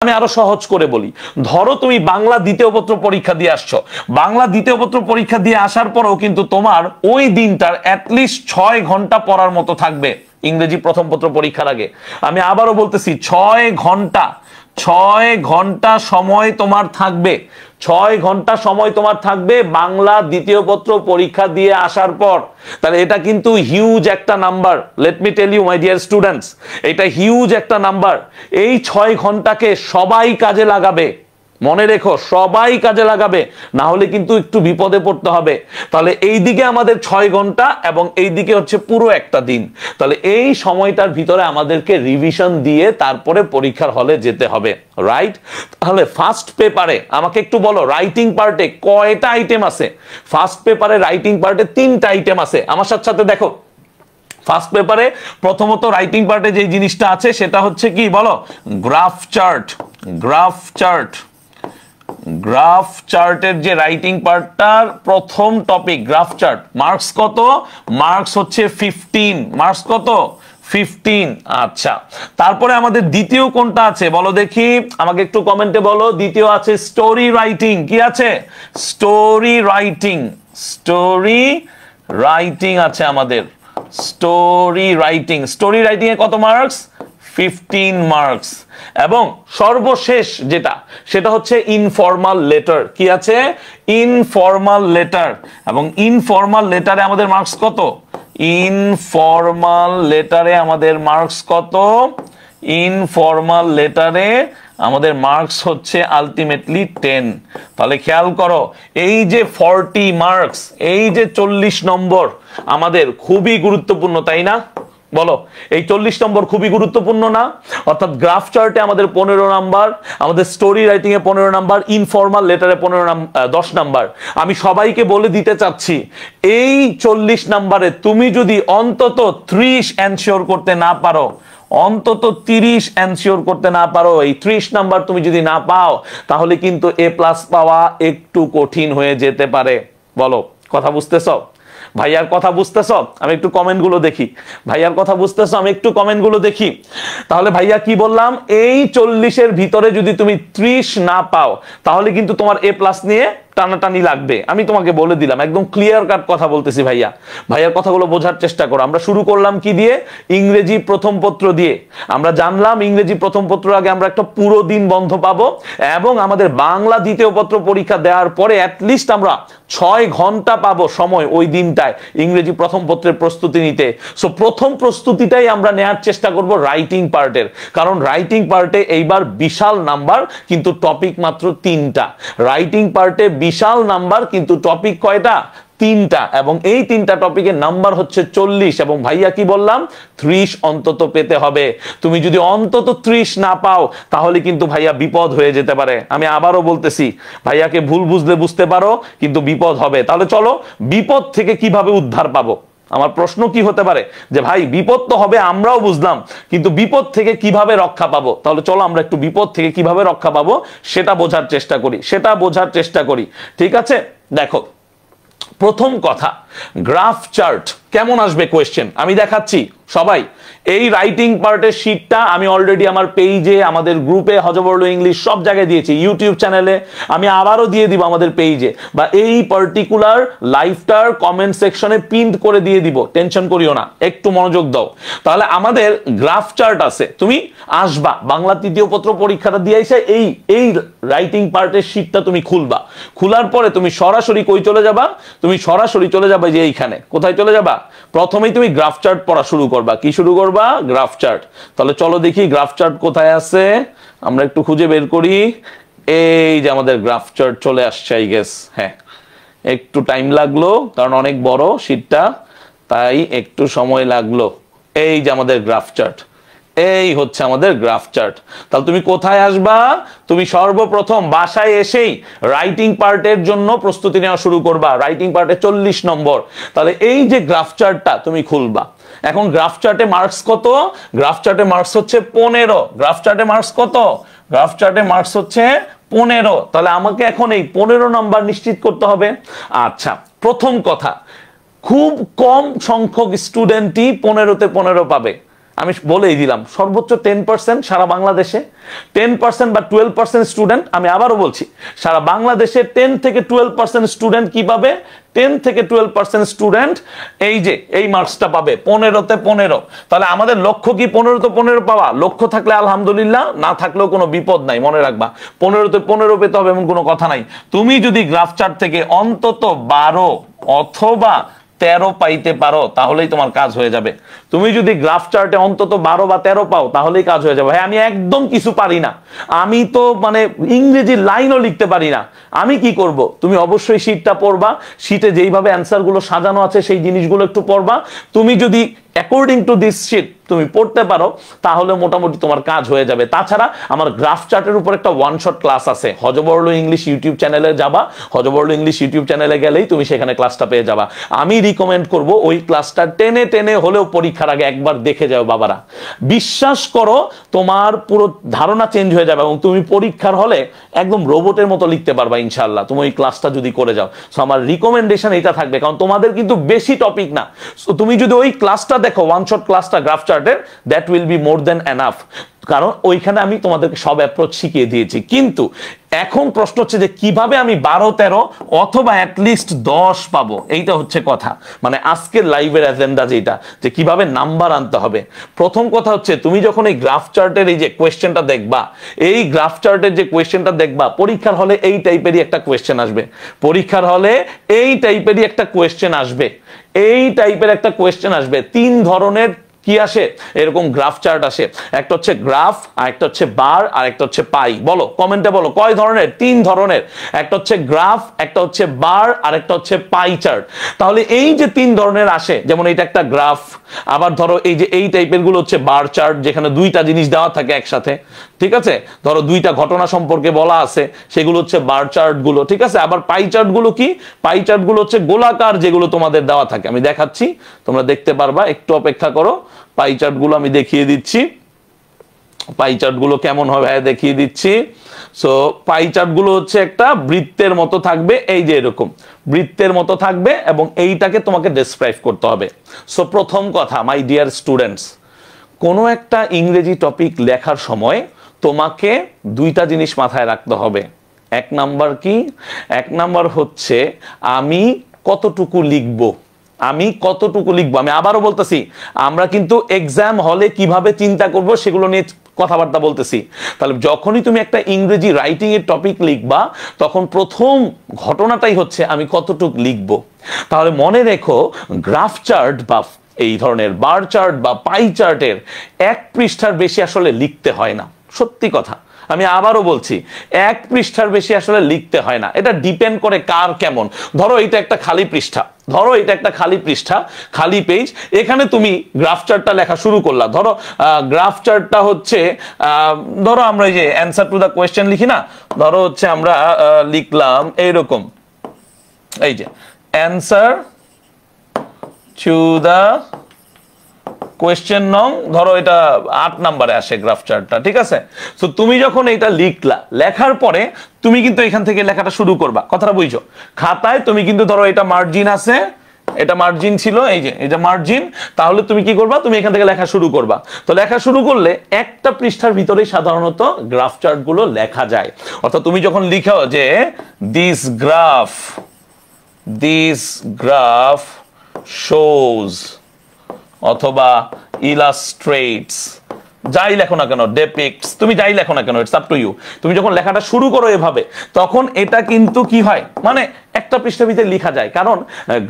আমি আরো সহজ করে বলি, ধরো তুমি বাংলা দ্বিতীয় পত্র পরীক্ষা দিয়ে আসছো, বাংলা দ্বিতীয় পত্র পরীক্ষা দিয়ে আসার পরেও কিন্তু তোমার ওই দিনটার অ্যাটলিস্ট 6 ঘন্টা পড়ার মতো থাকবে ইংরেজি প্রথম পত্র পরীক্ষার আগে। আমি আবারও বলতেছি 6 ঘন্টা সময় তোমার থাকবে, 6 ঘন্টা সময় তোমার থাকবে বাংলা দ্বিতীয় পত্র পরীক্ষা দিয়ে আসার পর। তাহলে এটা কিন্তু হিউজ একটা number, let me tell you my dear students, এটা হিউজ একটা নাম্বার। এই 6 ঘন্টাকে সবাই কাজে লাগাবে, মনে রেখো সবাই কাজে লাগাবে, না হলে কিন্তু একটু বিপদে পড়তে হবে। তাহলে এই দিকে আমাদের 6 ঘন্টা এবং এই দিকে হচ্ছে পুরো একটা দিন। তাহলে এই সময়টার ভিতরে আমাদেরকে রিভিশন দিয়ে তারপরে পরীক্ষার হলে যেতে হবে, রাইট? তাহলে ফার্স্ট পেপারে আমাকে একটু বলো, রাইটিং পার্টে কয়টা আইটেম আছে? ফার্স্ট পেপারে রাইটিং পার্টে 3টা আইটেম আছে। আমার সাথে দেখো, ফার্স্ট পেপারে প্রথমত রাইটিং পার্টে যে জিনিসটা আছে সেটা হচ্ছে কি বলো, গ্রাফ চার্ট। গ্রাফ চার্টের যে রাইটিং পার্টটার প্রথম টপিক গ্রাফ চার্ট। মার্কস কত? মার্কস হচ্ছে 15। মার্কস কত? 15। আচ্ছা, তারপরে আমাদের দ্বিতীয় কোনটা আছে বলো দেখি, আমাকে একটু কমেন্টে বলো। দ্বিতীয় আছে স্টোরি রাইটিং। কি আছে? স্টোরি রাইটিং আছে আমাদের, স্টোরি রাইটিং এ কত মার্কস? 15 মার্কস। এবং সর্বশেষ যেটা সেটা হচ্ছে ইনফর্মাল লেটার। কি আছে? Informal letter. এবং ইনফর্মাল লেটারে আমাদের মার্কস কত? ইনফর্মাল লেটারে আমাদের মার্কস কত? ইনফর্মাল লেটারে আমাদের মার্কস হচ্ছে আলটিমেটলি 10। তাহলে খেয়াল করো, এই যে 40 মার্কস, এই যে 40 নম্বর আমাদের খুবই গুরুত্বপূর্ণ, তাই না? বলো, এই 40 নম্বর খুবই গুরুত্বপূর্ণ না? অর্থাৎ গ্রাফ চার্টে আমাদের 15 নাম্বার, আমাদের স্টোরি রাইটিং এ 15 নাম্বার, ইনফর্মাল লেটারে 10 নাম্বার। আমি সবাইকে বলে দিতে চাচ্ছি, এই 40 নাম্বারে তুমি যদি অন্তত 30 এনশিওর করতে না পারো, অন্তত 30 এনশিওর করতে না পারো, এই 30 নাম্বার তুমি যদি না পাও, তাহলে কিন্তু A+ পাওয়া একটু কঠিন হয়ে যেতে পারে। বলো, কথা বুঝতেছো? ভাইয়ার কথা বুঝতেছ? আমি একটু কমেন্টগুলো দেখি। ভাইয়ার কথা বুঝতেছ? আমি একটু কমেন্টগুলো দেখি। তাহলে ভাইয়া কি বললাম, এই 40-এর ভিতরে যদি তুমি 30 না পাও, তাহলে কিন্তু তোমার A+ নিয়ে টানাটানি লাগবে। আমি তোমাকে বলে দিলাম, একদম ক্লিয়ার কাট কথা বলতেছি। ভাইয়ার কথাগুলো বোঝার চেষ্টা করো। আমরা শুরু করলাম কি দিয়ে? ইংরেজি প্রথম পত্র দিয়ে। আমরা জানলাম ইংরেজি প্রথম পত্র আগে আমরা একটা পুরো দিন বন্ধ পাবো, এবং আমাদের বাংলা দ্বিতীয় পত্র পরীক্ষা দেওয়ার পরে অ্যাটলিস্ট আমরা 6 ঘন্টা পাবো সময় ওই দিনটায় ইংরেজি প্রথম পত্রের প্রস্তুতি নিতে। সো প্রথম প্রস্তুতিটাই আমরা নেওয়ার চেষ্টা করব রাইটিং পার্টের, কারণ রাইটিং পার্টে এইবার বিশাল নাম্বার, কিন্তু টপিক মাত্র 3টা। রাইটিং পার্টে বিশাল নাম্বার, কিন্তু টপিক কয়টা? 3টা। এবং এই 3টা টপিকের নাম্বার হচ্ছে 40। এবং ভাইয়া কি বললাম, 30 অন্তত পেতে হবে। তুমি যদি অন্তত 30 না পাও, তাহলে কিন্তু ভাইয়া বিপদ হয়ে যেতে পারে। আমি আবারও বলতেছি, ভাইয়াকে ভুল বুঝলে বুঝতে পারো, কিন্তু বিপদ হবে। তাহলে চলো, বিপদ থেকে কিভাবে উদ্ধার পাবো? আমার প্রশ্ন কি হতে পারে যে ভাই বিপদ তো হবে, আমরাও বুঝলাম, কিন্তু বিপদ থেকে কিভাবে রক্ষা পাবো? তাহলে চলো আমরা একটু বিপদ থেকে কিভাবে রক্ষা পাবো সেটা বোঝার চেষ্টা করি। ঠিক আছে, দেখো, প্রথম কথা, গ্রাফ চার্ট কেমন আসবে কোয়েশ্চেন আমি দেখাচ্ছি। সবাই এই রাইটিং পার্টের শীটটা আমি অলরেডি আমার পেজে, আমাদের গ্রুপে, হজবরল ইংলিশ সব জায়গায় দিয়েছি, ইউটিউব চ্যানেলে আমি আবারও দিয়ে দিব, আমাদের পেজে বা এই পার্টিকুলার লাইভটার কমেন্ট সেকশনে পিন করে দিয়ে দিব। টেনশন করিও না, একটু মনোযোগ দাও। তাহলে আমাদের গ্রাফ চার্ট আছে, তুমি আসবা বাংলা তৃতীয় পত্র পরীক্ষাটা দিয়ে এসে এই রাইটিং পার্টের শীটটা তুমি খুলবা। খোলার পরে তুমি সরাসরি কই চলে যাবা? তুমি সরাসরি চলে যাবা যে এইখানে। কোথায় চলে যাবা? প্রথমেই তুমি গ্রাফ চার্ট পড়া শুরু করবা। কি শুরু করবা? Graph chart. তাহলে চলো দেখি গ্রাফ চার্ট কোথায় আছে, আমরা একটু খুঁজে বের করি। এই যে আমাদের গ্রাফ চার্ট চলে আসছে, আই গেস। হ্যাঁ, একটু টাইম লাগলো, কারণ অনেক বড় শীটটা, তাই একটু সময় লাগলো। এই যে আমাদের গ্রাফ চার্ট, এই হচ্ছে আমাদের গ্রাফ চার্ট। তাহলে তুমি কোথায় আসবা? তুমি সর্বপ্রথম বাসায় এসেই রাইটিং পার্টের জন্য প্রস্তুতি নেওয়া শুরু করবা। রাইটিং পার্টে 40 নম্বর। তাহলে এই যে গ্রাফ চার্টটা তুমি খুলবা। এখন গ্রাফ চার্টে মার্কস কত? গ্রাফ চার্টে মার্কস হচ্ছে 15। গ্রাফ চার্টে মার্কস কত? গ্রাফ চার্টে মার্কস হচ্ছে 15। তাহলে আমাকে এখন এই 15 নাম্বার নিশ্চিত করতে হবে। আচ্ছা, প্রথম কথা, খুব কম সংখ্যক স্টুডেন্টই 15-তে 15 পাবে। আমি বলেই দিলাম সর্বোচ্চ 10% সারা বাংলাদেশে, 10% বা 12% স্টুডেন্ট, আমি আবারও বলছি সারা বাংলাদেশে 10 থেকে 12% স্টুডেন্ট কি পাবে, 10 থেকে 12% স্টুডেন্ট এই যে এই মার্কসটা পাবে 15তে 15। তাহলে আমাদের লক্ষ্য কি 15তে 15 পাওয়া? লক্ষ্য থাকলে আলহামদুলিল্লাহ, না থাকলেও কোনো বিপদ নাই, মনে রাখবা 15তে 15 পেতে হবে এমন কোনো কথা নাই। তুমি যদি গ্রাফ চার্ট থেকে অন্তত 12 অথবা 13 পাইতে পারো তাহলেই তোমার কাজ হয়ে যাবে। তুমি যদি গ্রাফ চার্টে অন্তত 12 বা 13 পাও তাহলেই কাজ হয়ে যাবে। ভাই আমি একদম কিছু পারি না, আমি তো মানে ইংরেজি লাইনও লিখতে পারি না, আমি কি করব? তুমি অবশ্যই শীটটা পড়বা, শীটে যেইভাবে অ্যান্সার গুলো সাজানো আছে সেই জিনিসগুলো একটু পড়বা। তুমি যদি অ্যাকর্ডিং টু দিস শীট তুমি পড়তে পারো তাহলে মোটামুটি তোমার কাজ হয়ে যাবে। তাছাড়া আমার গ্রাফ চার্টের উপর একটা ওয়ান শট ক্লাস আছে, হজবরল ইংলিশ ইউটিউব চ্যানেলে যাবা, হজবরল ইংলিশ ইউটিউব চ্যানেলে গেলেই তুমি সেখানে ক্লাসটা পেয়ে যাবা। আমি রিকমেন্ড করব ওই ক্লাসটা টেনে টেনে হলেও পরীক্ষার আগে একবার দেখে যাও বাবারা, বিশ্বাস করো তোমার পুরো ধারণা চেঞ্জ হয়ে যাবে এবং তুমি পরীক্ষার হলে একদম রোবটের মতো লিখতে পারবা ইনশাআল্লাহ, তুমি ওই ক্লাসটা যদি করে যাও। সো আমার রিকমেন্ডেশন এটা থাকবে, কারণ তোমাদের কিন্তু বেশি টপিক না। সো তুমি যদি ওই ক্লাসটা দেখো, ওয়ান শট ক্লাসটা গ্রাফ চার্টের, that will be more than enough, কারণ ওইখানে আমি তোমাদেরকে সব অ্যাপ্রোচ শিখিয়ে দিয়েছি। কিন্তু এখন প্রশ্ন হচ্ছে যে কিভাবে আমি 12, 13 অথবা অ্যাটলিস্ট 10 পাবো, এইটা হচ্ছে কথা। মানে আজকের লাইভের এজেন্ডা যেটা, যে কিভাবে নাম্বার আনতে হবে। প্রথম কথা হচ্ছে তুমি যখন এই গ্রাফ চার্টের এই যে কোয়েশ্চেনটা দেখবা, এই গ্রাফ চার্টের যে কোয়েশ্চেনটা দেখবা, পরীক্ষার হলে এই টাইপেরই একটা কোয়েশ্চেন আসবে, পরীক্ষার হলে এই টাইপেরই একটা কোয়েশ্চেন আসবে, এই টাইপের একটা কোয়েশ্চেন আসবে। 3 ধরনের কি আসে এরকম গ্রাফ চার্ট আসে, একটা হচ্ছে গ্রাফ, আর একটা হচ্ছে বার, আর একটা হচ্ছে পাই। বলো কমেন্টে বলো কয় ধরনের? 3 ধরনের, একটা হচ্ছে গ্রাফ, একটা হচ্ছে বার, আর একটা হচ্ছে পাই চার্ট। তাহলে এই যে 3 ধরনের আসে, যেমন এটা একটা গ্রাফ, আবার ধরো এই যে এই টাইপের গুলো হচ্ছে বার চার্ট, যেখানে 2টা জিনিস দেওয়া থাকে একসাথে, ঠিক আছে, ধরো 2টা ঘটনা সম্পর্কে বলা আছে, সেগুলো হচ্ছে বার চার্ট গুলো, ঠিক আছে। আবার পাই চার্ট গুলো কি? পাই চার্ট গুলো হচ্ছে গোলাকার, যেগুলো তোমাদের দেওয়া থাকে, আমি দেখাচ্ছি তোমরা দেখতে পারবা, একটু অপেক্ষা করো। পাই চার্ট গুলো আমি দেখিয়ে দিচ্ছি, পাই চার্ট গুলো কেমন হবে দেখিয়ে দিচ্ছি। সো পাই চার্ট গুলো হচ্ছে একটা বৃত্তের মতো থাকবে, এই যে এরকম বৃত্তের মতো থাকবে, এবং এইটাকে তোমাকে ডেসক্রাইব করতে হবে। সো প্রথম কথা মাই ডিয়ার স্টুডেন্টস, কোনো একটা ইংরেজি টপিক লেখার সময় তোমাকে 2টা জিনিস মাথায় রাখতে হবে। এক নাম্বার কি? এক নাম্বার হচ্ছে আমি কতটুকু লিখবো, আমি কতটুকু লিখবো। আমি আবারও বলতেছি, আমরা কিন্তু এক্সাম হলে কিভাবে চিন্তা করব সেগুলো নিয়ে কথাবার্তা বলতেছি। তাহলে যখনই তুমি একটা ইংরেজি রাইটিং এর টপিক লিখবা, তখন প্রথম ঘটনাটাই হচ্ছে আমি কতটুকু লিখবো। তাহলে মনে রেখো, গ্রাফ চার্ট বা এই ধরনের বার চার্ট বা পাই চার্টের 1 পৃষ্ঠার বেশি আসলে লিখতে হয় না, সত্যি কথা। আমি আবারও বলছি, 1 পৃষ্ঠার বেশি আসলে লিখতে হয় না। এটা ডিপেন্ড করে কার কেমন। ধরো এটা একটা খালি পৃষ্ঠা, ধরো এটা একটা খালি পৃষ্ঠা, খালি পেজ, এখানে তুমি গ্রাফ চার্টটা লেখা শুরু করলা। ধরো গ্রাফ চার্টটা হচ্ছে, ধরো আমরা এই যে অ্যান্সার টু দা কোয়েশ্চেন লিখি না, ধরো হচ্ছে আমরা লিখলাম এইরকম, এই যে অ্যান্সার টু দা কোয়েশ্চেন নং, ধরো এটা 8 নম্বরে আসে গ্রাফ চার্টটা, ঠিক আছে। সো তুমি যখন এটা লিখলা, লেখার পরে তুমি কিন্তু এখান থেকে লেখাটা শুরু করবা, কথাটা বুঝছো। খাতায় তুমি কিন্তু ধরো এটা মার্জিন আছে, এটা মার্জিন ছিল, এই যে এটা মার্জিন, তাহলে তুমি কি করবা? তুমি এখান থেকে লেখা শুরু করবা। তো লেখা শুরু করলে একটা পৃষ্ঠার ভিতরেই সাধারণত গ্রাফ চার্ট গুলো লেখা যায়। অর্থাৎ তুমি যখন লিখো যে দিস গ্রাফ শোজ অথবা ইলাস্ট্রেটস, যাই লেখো না কেন, ডেপিক্টস, তুমি যাই লেখো না কেন, ইটস আপ টু ইউ। তুমি যখন লেখাটা শুরু করো এভাবে, তখন এটা কিন্তু কি হয়, মানে একটা পৃষ্ঠার ভিতরে লেখা যায়। কারণ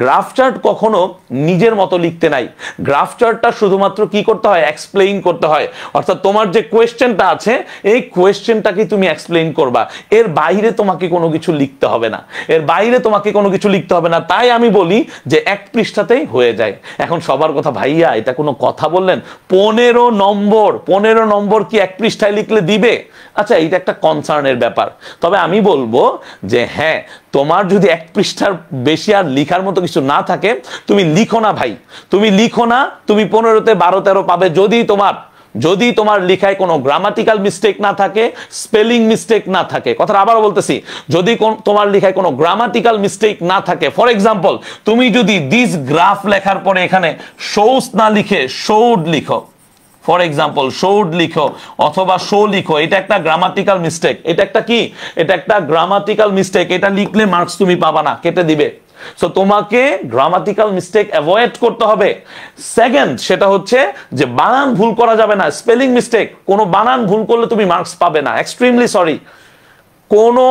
গ্রাফ চার্ট কখনো নিজের মতো লিখতে নাই, গ্রাফ চার্টটা শুধুমাত্র কি করতে হয়, এক্সপ্লেইন করতে হয়। অর্থাৎ তোমার যে কোয়েশ্চেনটা আছে, এই কোয়েশ্চেনটাকে তুমি এক্সপ্লেইন করবা, এর বাইরে তোমাকে কোনো কিছু লিখতে হবে না, এর বাইরে তোমাকে কোনো কিছু লিখতে হবে না। তাই আমি বলি যে 1 পৃষ্ঠাতেই হয়ে যায়। এখন সবার কথা, ভাইয়া এটা কোনো কথা বললেন, 15 নম্বর কি 1 পৃষ্ঠায় লিখলে দিবে? আচ্ছা, এটা একটা কনসার্নের ব্যাপার। তবে আমি বলবো যে হ্যাঁ, তোমার যদি 1 পৃষ্ঠার বেশি আর লিখার মতো কিছু না থাকে, তুমি লিখো না ভাই, তুমি লিখো না। তুমি 15তে 12, 13 পাবে যদি তোমার লিখায় কোনো গ্রামাটিক্যাল মিস্টেক না থাকে, স্পেলিং মিস্টেক না থাকে। কথাটা আবার বলতেছি, যদি তোমার লিখায় কোনো গ্রামাটিক্যাল মিস্টেক না থাকে, ফর এক্সাম্পল তুমি যদি দিস গ্রাফ লেখার পরে এখানে শোস না লিখে শোড লিখো, ফর এক্সাম্পল শুড লিখো অথবা শো লিখো, এটা একটা গ্রামাটিক্যাল মিস্টেক। এটা একটা কি? এটা একটা গ্রামাটিক্যাল মিস্টেক। এটা লিখলে মার্কস তুমি পাবা না, কেটে দিবে। সো তোমাকে গ্রামাটিক্যাল মিস্টেক অ্যাভয়েড করতে হবে। সেকেন্ড, সেটা হচ্ছে যে বানান ভুল করা যাবে না। স্পেলিং মিস্টেক, কোনো বানান ভুল করলে তুমি মার্কস পাবে না। এক্সট্রিমলি সরি, কোনো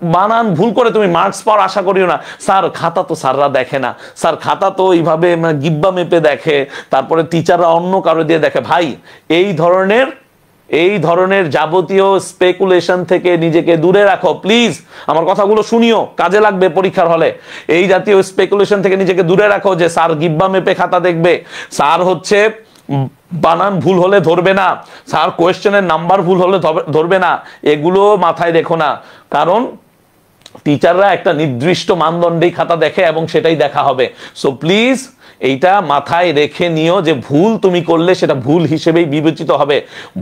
বানান ভুল করে তুমি মার্কস পাওয়ার আশা করিও না। স্যার খাতা তো স্যাররা দেখে না, স্যার খাতা তো এইভাবে গিব্বা মেপে দেখে, তারপরে টিচাররা অন্য কারো দিয়ে দেখে। ভাই, এই ধরনের যাবতীয় স্পেকুলেশন থেকে নিজেকে দূরে রাখো প্লিজ। আমার কথাগুলো শুনিও, কাজে লাগবে পরীক্ষার হলে। এই জাতীয় স্পেকুলেশন থেকে নিজেকে দূরে রাখো যে স্যার গিব্বা মেপে খাতা দেখবে, স্যার হচ্ছে বানান ভুল হলে ধরবে না, স্যার কোয়েশ্চেনের নাম্বার ভুল হলে ধরবে না। এগুলো মাথায় রেখো না, কারণ টিচাররা একটা নির্দিষ্ট মানদণ্ডেই খাতা দেখে এবং সেটাই দেখা হবে। সো প্লিজ এইটা মাথায় রেখে নিও যে ভুল তুমি করলে সেটা ভুল হিসেবেই বিবেচিত হবে,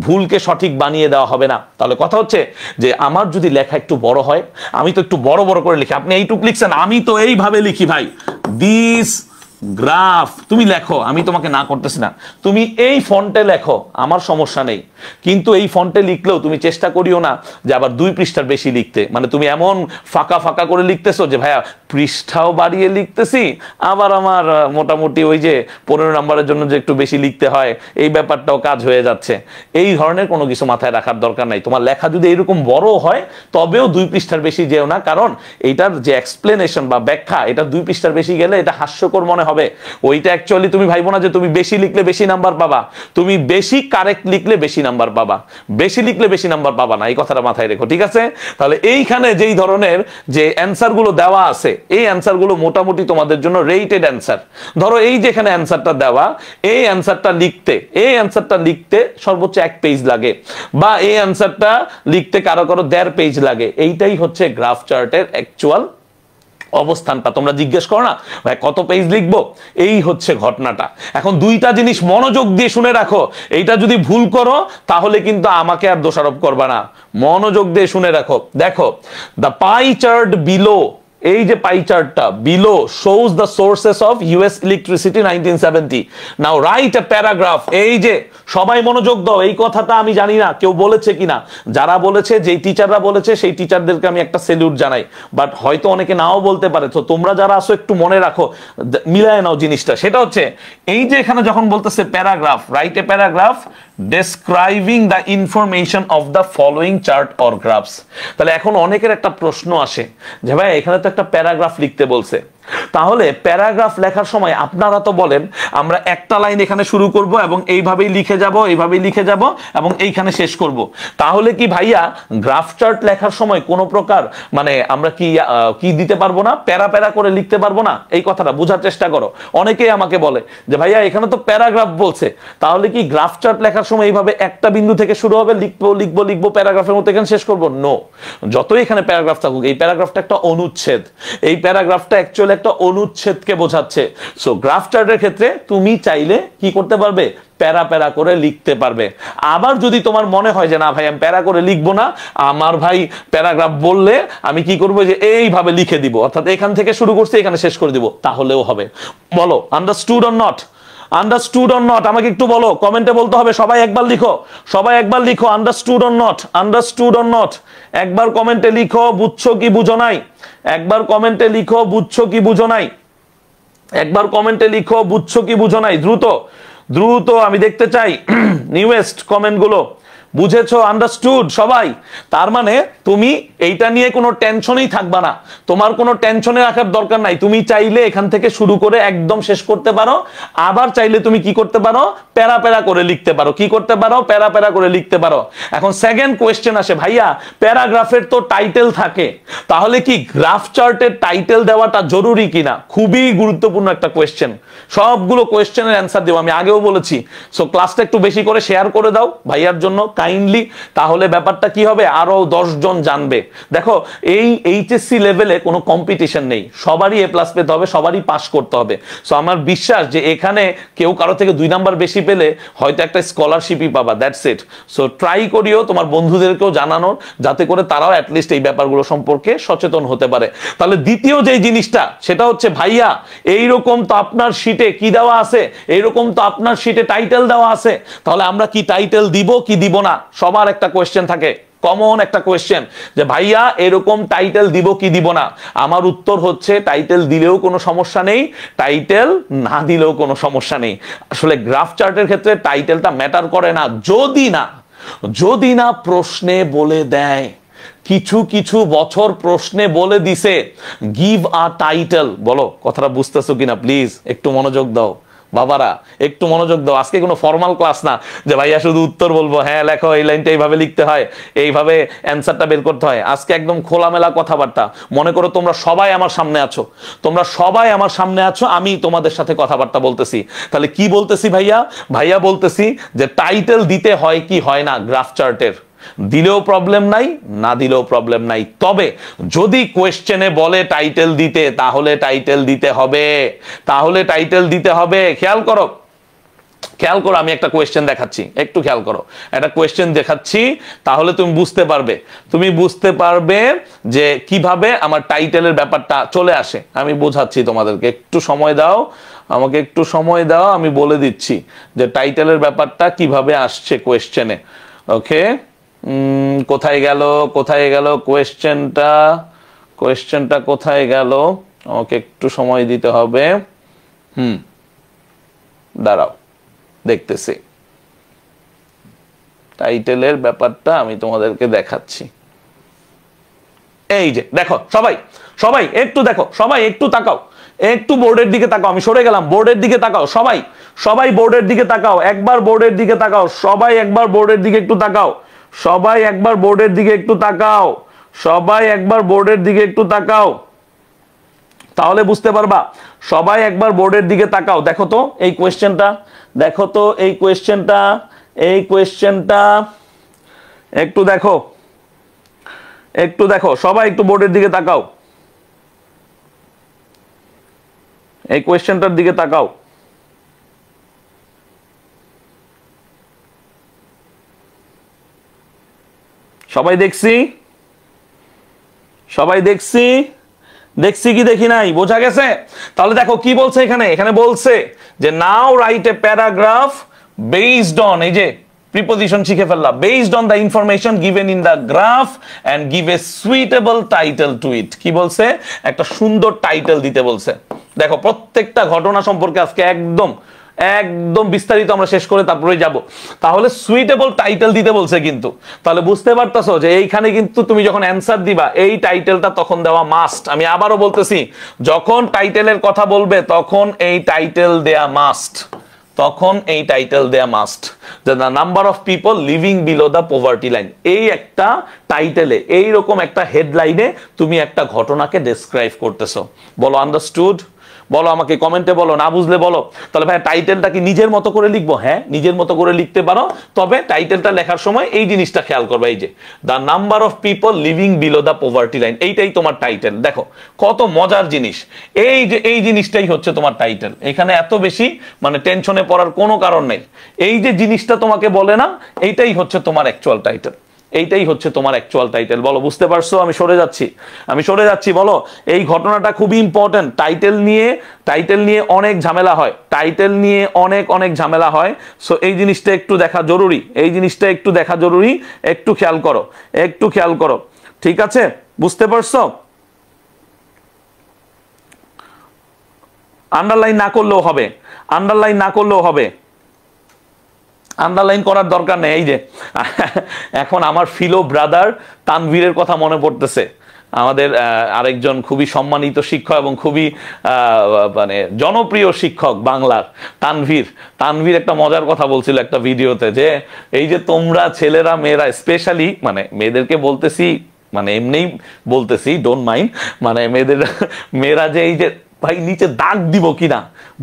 ভুলকে সঠিক বানিয়ে দেওয়া হবে না। তাহলে কথা হচ্ছে যে আমার যদি লেখা একটু বড় হয়, আমি তো একটু বড় বড় করে লিখি, আপনি এইটুক লিখছেন, আমি তো এইভাবে লিখি ভাই, দিস গ্রাফ। তুমি লেখো, আমি তোমাকে না করতেছি না, তুমি এই ফন্টে লেখো, আমার সমস্যা নেই। কিন্তু এই ফন্টে লিখলেও তুমি চেষ্টা করিও না যে আবার 2 পৃষ্ঠার বেশি লিখতে। মানে তুমি এমন ফাঁকা ফাঁকা করে লিখতেছো যে ভাইয়া পৃষ্ঠাও বাড়িয়ে লিখতেছি, আবার আমার মোটামুটি ওই যে 15 নম্বরের জন্য যে একটু বেশি লিখতে হয় এই ব্যাপারটাও কাজ হয়ে যাচ্ছে। এই ধরনের কোনো কিছু মাথায় রাখার দরকার নাই। তোমার লেখা যদি এরকম বড় হয় তবেও 2 পৃষ্ঠার বেশি যেও না, কারণ এইটার যে এক্সপ্লেনেশন বা ব্যাখ্যা, এটা 2 পৃষ্ঠার বেশি গেলে এটা হাস্যকর মনে হবে। ওইটা অ্যাকচুয়ালি তুমি ভাইবো না যে তুমি বেশি লিখলে বেশি নাম্বার পাবা, তুমি বেশি কারেক্ট লিখলে বেশি নাম্বার পাবা, বেশি লিখলে বেশি নাম্বার পাবা না। এই কথাটা মাথায় রেখো, ঠিক আছে? তাহলে এইখানে যেই ধরনের যে অ্যান্সার গুলো দেওয়া আছে, এই অ্যান্সার গুলো মোটামুটি তোমাদের জন্য রেটেড অ্যান্সার। ধরো এই যেখানে অ্যান্সারটা দেওয়া, এই অ্যান্সারটা লিখতে সর্বোচ্চ 1 পেজ লাগে, বা এই অ্যান্সারটা লিখতে কারো 1.5 পেজ লাগে। এইটাই হচ্ছে গ্রাফ চার্টের অ্যাকচুয়াল অবস্থানটা। তোমরা জিজ্ঞেস করো না ভাই কত পেজ লিখবো, এই হচ্ছে ঘটনাটা। এখন 2টা জিনিস মনোযোগ দিয়ে শুনে রাখো, এইটা যদি ভুল করো তাহলে কিন্তু আমাকে আর দোষারোপ করবা না। মনোযোগ দিয়ে শুনে রাখো। দেখো, দ্য পাই চার্ট বিলো, এই যে পাই চার্টটা below shows the sources of US electricity 1970। Now write a paragraph. এই যে সবাই মনোযোগ দাও, এই কথাটা আমি জানি না কেউ বলেছে কিনা, যারা বলেছে, যেই টিচাররা বলেছে সেই টিচারদেরকে আমি একটা স্যালুট জানাই, বাট হয়তো অনেকে নাও বলতে পারে। তো তোমরা যারা আসো একটু মনে রাখো, মিলায় নাও জিনিসটা। সেটা হচ্ছে এই যে এখানে যখন বলতেছে paragraph, right a paragraph describing the information of the following chart or graphs. তাহলে এখন অনেকের একটা প্রশ্ন আসে যে ভাই এখানে তো একটা প্যারাগ্রাফ লিখতে বলছে, তাহলে প্যারাগ্রাফ লেখার সময় আপনারা তো বলেন আমরা একটা লাইন এখানে শুরু করব এবং এইভাবেই লিখে যাব এবং এইখানে শেষ করব। তাহলে কি ভাইয়া গ্রাফ চার্ট লেখার সময় কোনো প্রকার মানে আমরা কি দিতে পারবো না, প্যারা করে লিখতে পারবো না? এই কথাটা বোঝার চেষ্টা করো। অনেকেই আমাকে বলে যে ভাইয়া এখানে তো প্যারাগ্রাফ বলছে, তাহলে কি গ্রাফ চার্ট লেখার সময় এইভাবে একটা বিন্দু থেকে শুরু হবে, লিখবো প্যারাগ্রাফের মতো এখানে শেষ করবো? নো, যতই এখানে প্যারাগ্রাফ থাকুক, এই প্যারাগ্রাফটা একটা অনুচ্ছেদ, এই প্যারাগ্রাফটা অ্যাকচুয়ালি একটা অনুচ্ছেদকে বোঝাচ্ছে। সো গ্রাফ চার্টের ক্ষেত্রে তুমি চাইলে কি করতে পারবে, প্যারা করে লিখতে পারবে। আবার যদি তোমার মনে হয় যে না ভাই আমি প্যারা করে লিখবো না, আমার ভাই প্যারাগ্রাফ বললে আমি কি করবো যে এইভাবে লিখে দিব, অর্থাৎ এখান থেকে শুরু করছি এখানে শেষ করে দিব, তাহলেও হবে। বলো understood or not? Understood or not আমাকে একটু বলো, কমেন্টে বলতে হবে। সবাই একবার লিখো আন্ডারস্টুড অর নট। একবার কমেন্টে লিখো বুঝছো কি বুঝো নাই, একবার কমেন্টে লিখো বুঝছো কি বুঝো নাই, একবার কমেন্টে লিখো বুঝছো কি বুঝো নাই। দ্রুত আমি দেখতে চাই নিউয়েস্ট কমেন্ট গুলো। বুঝেছো, আন্ডারস্টুড সবাই? তার মানে তুমি এইটা নিয়ে কোনো টেনশনই থাকবা না, তোমার কোনো টেনশনে রাখার দরকার নাই। তুমি চাইলে এখান থেকে শুরু করে একদম শেষ করতে পারো, আবার চাইলে তুমি কি করতে পারো, প্যারা করে লিখতে পারো। কি করতে পারো, প্যারা করে লিখতে পারো। এখন সেকেন্ড কোয়েশ্চেন আসে, ভাইয়া প্যারাগ্রাফের তো টাইটেল থাকে, তাহলে কি গ্রাফ চার্টের টাইটেল দেওয়াটা জরুরি কিনা? খুবই গুরুত্বপূর্ণ একটা কোয়েশ্চেন। সবগুলো কোয়েশ্চেনের অ্যান্সার দেবো, আমি আগেও বলেছি। সো ক্লাসটা একটু বেশি করে শেয়ার করে দাও ভাইয়ার জন্য, কাইন্ডলি, তাহলে ব্যাপারটা কি হবে, আরো 10 জন জানবে। দেখো এই এইচএসসি লেভেলে কোনো কম্পিটিশন নেই, সবারই এ প্লাস পেতে হবে, সবারই পাস করতে হবে। সো আমার বিশ্বাস যে এখানে কেউ কারো থেকে 2 নাম্বার বেশি পেলে হয়তো একটা স্কলারশিপই পাবা, দ্যাটস ইট। সো ট্রাই করিও তোমার বন্ধুদেরকেও জানানোর, যাতে করে তারাও অ্যাটলিস্ট এই ব্যাপারগুলো সম্পর্কে সচেতন হতে পারে। তাহলে দ্বিতীয় যে জিনিসটা সেটা হচ্ছে, ভাইয়া এইরকম তো আপনার শীটে কি দেওয়া আছে, এইরকম তো আপনার শীটে টাইটেল দেওয়া আছে, তাহলে আমরা কি টাইটেল দিব কি দিব না? সবার একটা কোয়েশ্চেন থাকে, কমন একটা কোয়েশ্চেন, যে ভাইয়া এরকম টাইটেল দিব কি দিব না। আমার উত্তর হচ্ছে, টাইটেল দিলেও কোনো সমস্যা নেই, টাইটেল না দিলেও কোনো সমস্যা নেই। আসলে গ্রাফ চার্টের ক্ষেত্রে টাইটেলটা ম্যাটার করে না, যদি না প্রশ্নে বলে দেয়। কিছু কিছু বছর প্রশ্নে বলে দিছে গিভ আ টাইটেল। বলো কথাটা বুঝতেছো কিনা, প্লিজ একটু মনোযোগ দাও বাবারা, একটু মনোযোগ দাও। আজকে কোনো ফর্মাল ক্লাস না যে ভাইয়া শুধু উত্তর বলবো, হ্যাঁ লেখো এই লাইনটা এইভাবে লিখতে হয়, এইভাবে অ্যান্সারটা বের করতে হয়। আজকে একদম খোলামেলা কথাবার্তা। মনে করো তোমরা সবাই আমার সামনে আছো, আমি তোমাদের সাথে কথাবার্তা বলতেছি। তাহলে কি বলতেছি ভাইয়া বলতেছি যে টাইটেল দিতে হয় কি হয় না গ্রাফ চার্টের। দিলেও প্রবলেম নাই, না দিলেও প্রবলেম নাই, তবে যদি কোয়েশ্চেনে বলে টাইটেল দিতে, তাহলে টাইটেল দিতে হবে। খেয়াল করো, আমি একটা কোয়েশ্চেন দেখাচ্ছি, একটু খেয়াল করো, একটা কোয়েশ্চেন দেখাচ্ছি, তাহলে তুমি বুঝতে পারবে যে কিভাবে আমার টাইটেলের ব্যাপারটা চলে আসে। আমি বোঝাচ্ছি তোমাদেরকে, একটু সময় দাও আমাকে, আমি বলে দিচ্ছি যে টাইটেলের ব্যাপারটা কিভাবে আসছে কোয়েশ্চেনে। ওকে, কোথায় গেল কোয়েশ্চেনটা, কোথায় গেল? আমাকে একটু সময় দিতে হবে। দাঁড়াও, দেখতেছি। টাইটেলের ব্যাপারটা আমি তোমাদেরকে দেখাচ্ছি। এই যে দেখো, সবাই একটু দেখো, সবাই একটু তাকাও, একটু বোর্ডের দিকে তাকাও। আমি সরে গেলাম, বোর্ডের দিকে তাকাও। সবাই বোর্ডের দিকে তাকাও, একবার বোর্ডের দিকে তাকাও। সবাই একবার বোর্ডের দিকে একটু তাকাও। তাহলে বুঝতে পারবা। সবাই একবার বোর্ডের দিকে তাকাও। দেখো তো এই কোয়েশ্চেনটা, একটু দেখো, সবাই একটু বোর্ডের দিকে তাকাও, এই কোয়েশ্চেনটার দিকে তাকাও। সবাই দেখছি কি দেখি নাই, বোঝা গেছে? তাহলে দেখো কি বলছে এখানে বলছে যে now write a paragraph based on, এই যে প্রিপোজিশন শিখে ফেললাম, based on the information given in the graph and give a suitable title to it. কি বলছে? একটা সুন্দর টাইটেল দিতে বলছে। দেখো প্রত্যেকটা ঘটনা সম্পর্কে আজকে একদম বিস্তারিত আমরা শেষ করে তারপরে যাব। তাহলে সুইটেবল টাইটেল দিতে বলছে, কিন্তু তাহলে বুঝতে পারতাছো যে এইখানে কিন্তু তুমি যখন অ্যানসার দিবা, এই টাইটেলটা তখন দেওয়া মাস্ট। আমি আবারও বলতেছি, যখন টাইটেলের কথা বলবে তখন এই টাইটেল দেয়া মাস্ট, যে the number of people living below the poverty line. এই একটা টাইটেলে, এইরকম একটা হেডলাইনে তুমি একটা ঘটনাকে ডেসক্রাইব করতেছো। বলো আন্ডারস্টুড? বলো আমাকে কমেন্টে বলো, না বুঝলে বলো। তাহলে ভাই টাইটেলটা কি নিজের মতো করে লিখবো? হ্যাঁ, নিজের মতো করে লিখতে পারো, তবে টাইটেলটা লেখার সময় এই জিনিসটা খেয়াল করবে, এই যে the number of people living below the poverty line, এইটাই তোমার টাইটেল। দেখো কত মজার জিনিস, এই জিনিসটাই হচ্ছে তোমার টাইটেল। এখানে এত বেশি মানে টেনশনে পড়ার কোনো কারণ নেই। এই যে জিনিসটা তোমাকে বলে না, এইটাই হচ্ছে তোমার অ্যাকচুয়াল টাইটেল, বলো বুঝতে পারছো? আমি সরে যাচ্ছি। বলো এই ঘটনাটা খুবই ইম্পর্টেন্ট। টাইটেল নিয়ে অনেক ঝামেলা হয়, সো এই জিনিসটা একটু দেখা জরুরি, একটু খেয়াল করো, ঠিক আছে? বুঝতে পারছো? আন্ডারলাইন না করলেও হবে, আন্ডারলাইন করার দরকার নেই। এই যে এখন আমার ফিলো ব্রাদার তানভীরের কথা মনে পড়তেছে, আমাদের আরেকজন খুবই সম্মানিত শিক্ষক এবং খুবই মানে জনপ্রিয় শিক্ষক বাংলার, তানভীর একটা মজার কথা বলছিল একটা ভিডিওতে, যে এই যে তোমরা ছেলেরা মেয়েরা, স্পেশালি মানে মেয়েদেরকে বলতেছি, মানে এমনিই বলতেছি, ডোন্ট মাইন্ড, মানে মেয়েরা যে এই যে ভাই নিচে দাগ দিব কিনা,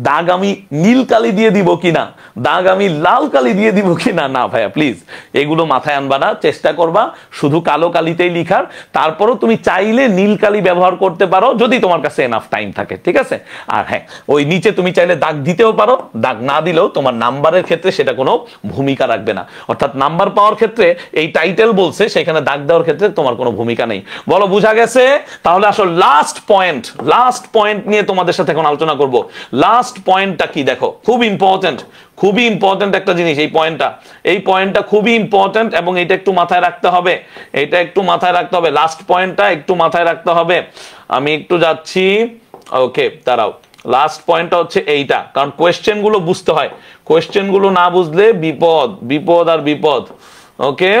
দাগ আমি নীল কালি দিয়ে দিব কিনা, দাগ আমি লাল কালি দিয়ে দিব কিনা, না ভাইয়া প্লিজ এগুলো মাথায় আনবা না, চেষ্টা করবা শুধু কালো কালিতেই লিখার। তারপরও তুমি চাইলে নীল কালি ব্যবহার করতে পারো যদি তোমার কাছে এনাফ টাইম থাকে, ঠিক আছে। আর হ্যাঁ, ওই নিচে তুমি চাইলে দাগ দিতেও পারো, দাগ না দিলেও তোমার নাম্বারের ক্ষেত্রে সেটা কোনো ভূমিকা রাখবে না। অর্থাৎ নাম্বার পাওয়ার ক্ষেত্রে এই টাইটেল বলছে, সেখানে দাগ দেওয়ার ক্ষেত্রে তোমার কোনো ভূমিকা নেই। বলো বুঝা গেছে? তাহলে আসলে লাস্ট পয়েন্ট নিয়ে তোমাদের সাথে এখন আলোচনা করব। লাস্ট পয়েন্টটা কি দেখো, খুবই ইম্পর্টেন্ট একটা জিনিস। এই পয়েন্টটা খুবই ইম্পর্টেন্ট এবং এটা একটু মাথায় রাখতে হবে, লাস্ট পয়েন্টটা একটু মাথায় রাখতে হবে। আমি একটু যাচ্ছি, ওকে দাঁড়াও। লাস্ট পয়েন্টটা হচ্ছে এইটা, কারণ কোয়েশ্চেন গুলো বুঝতে হয়, কোয়েশ্চেন গুলো না বুঝলে বিপদ আর বিপদ। ওকে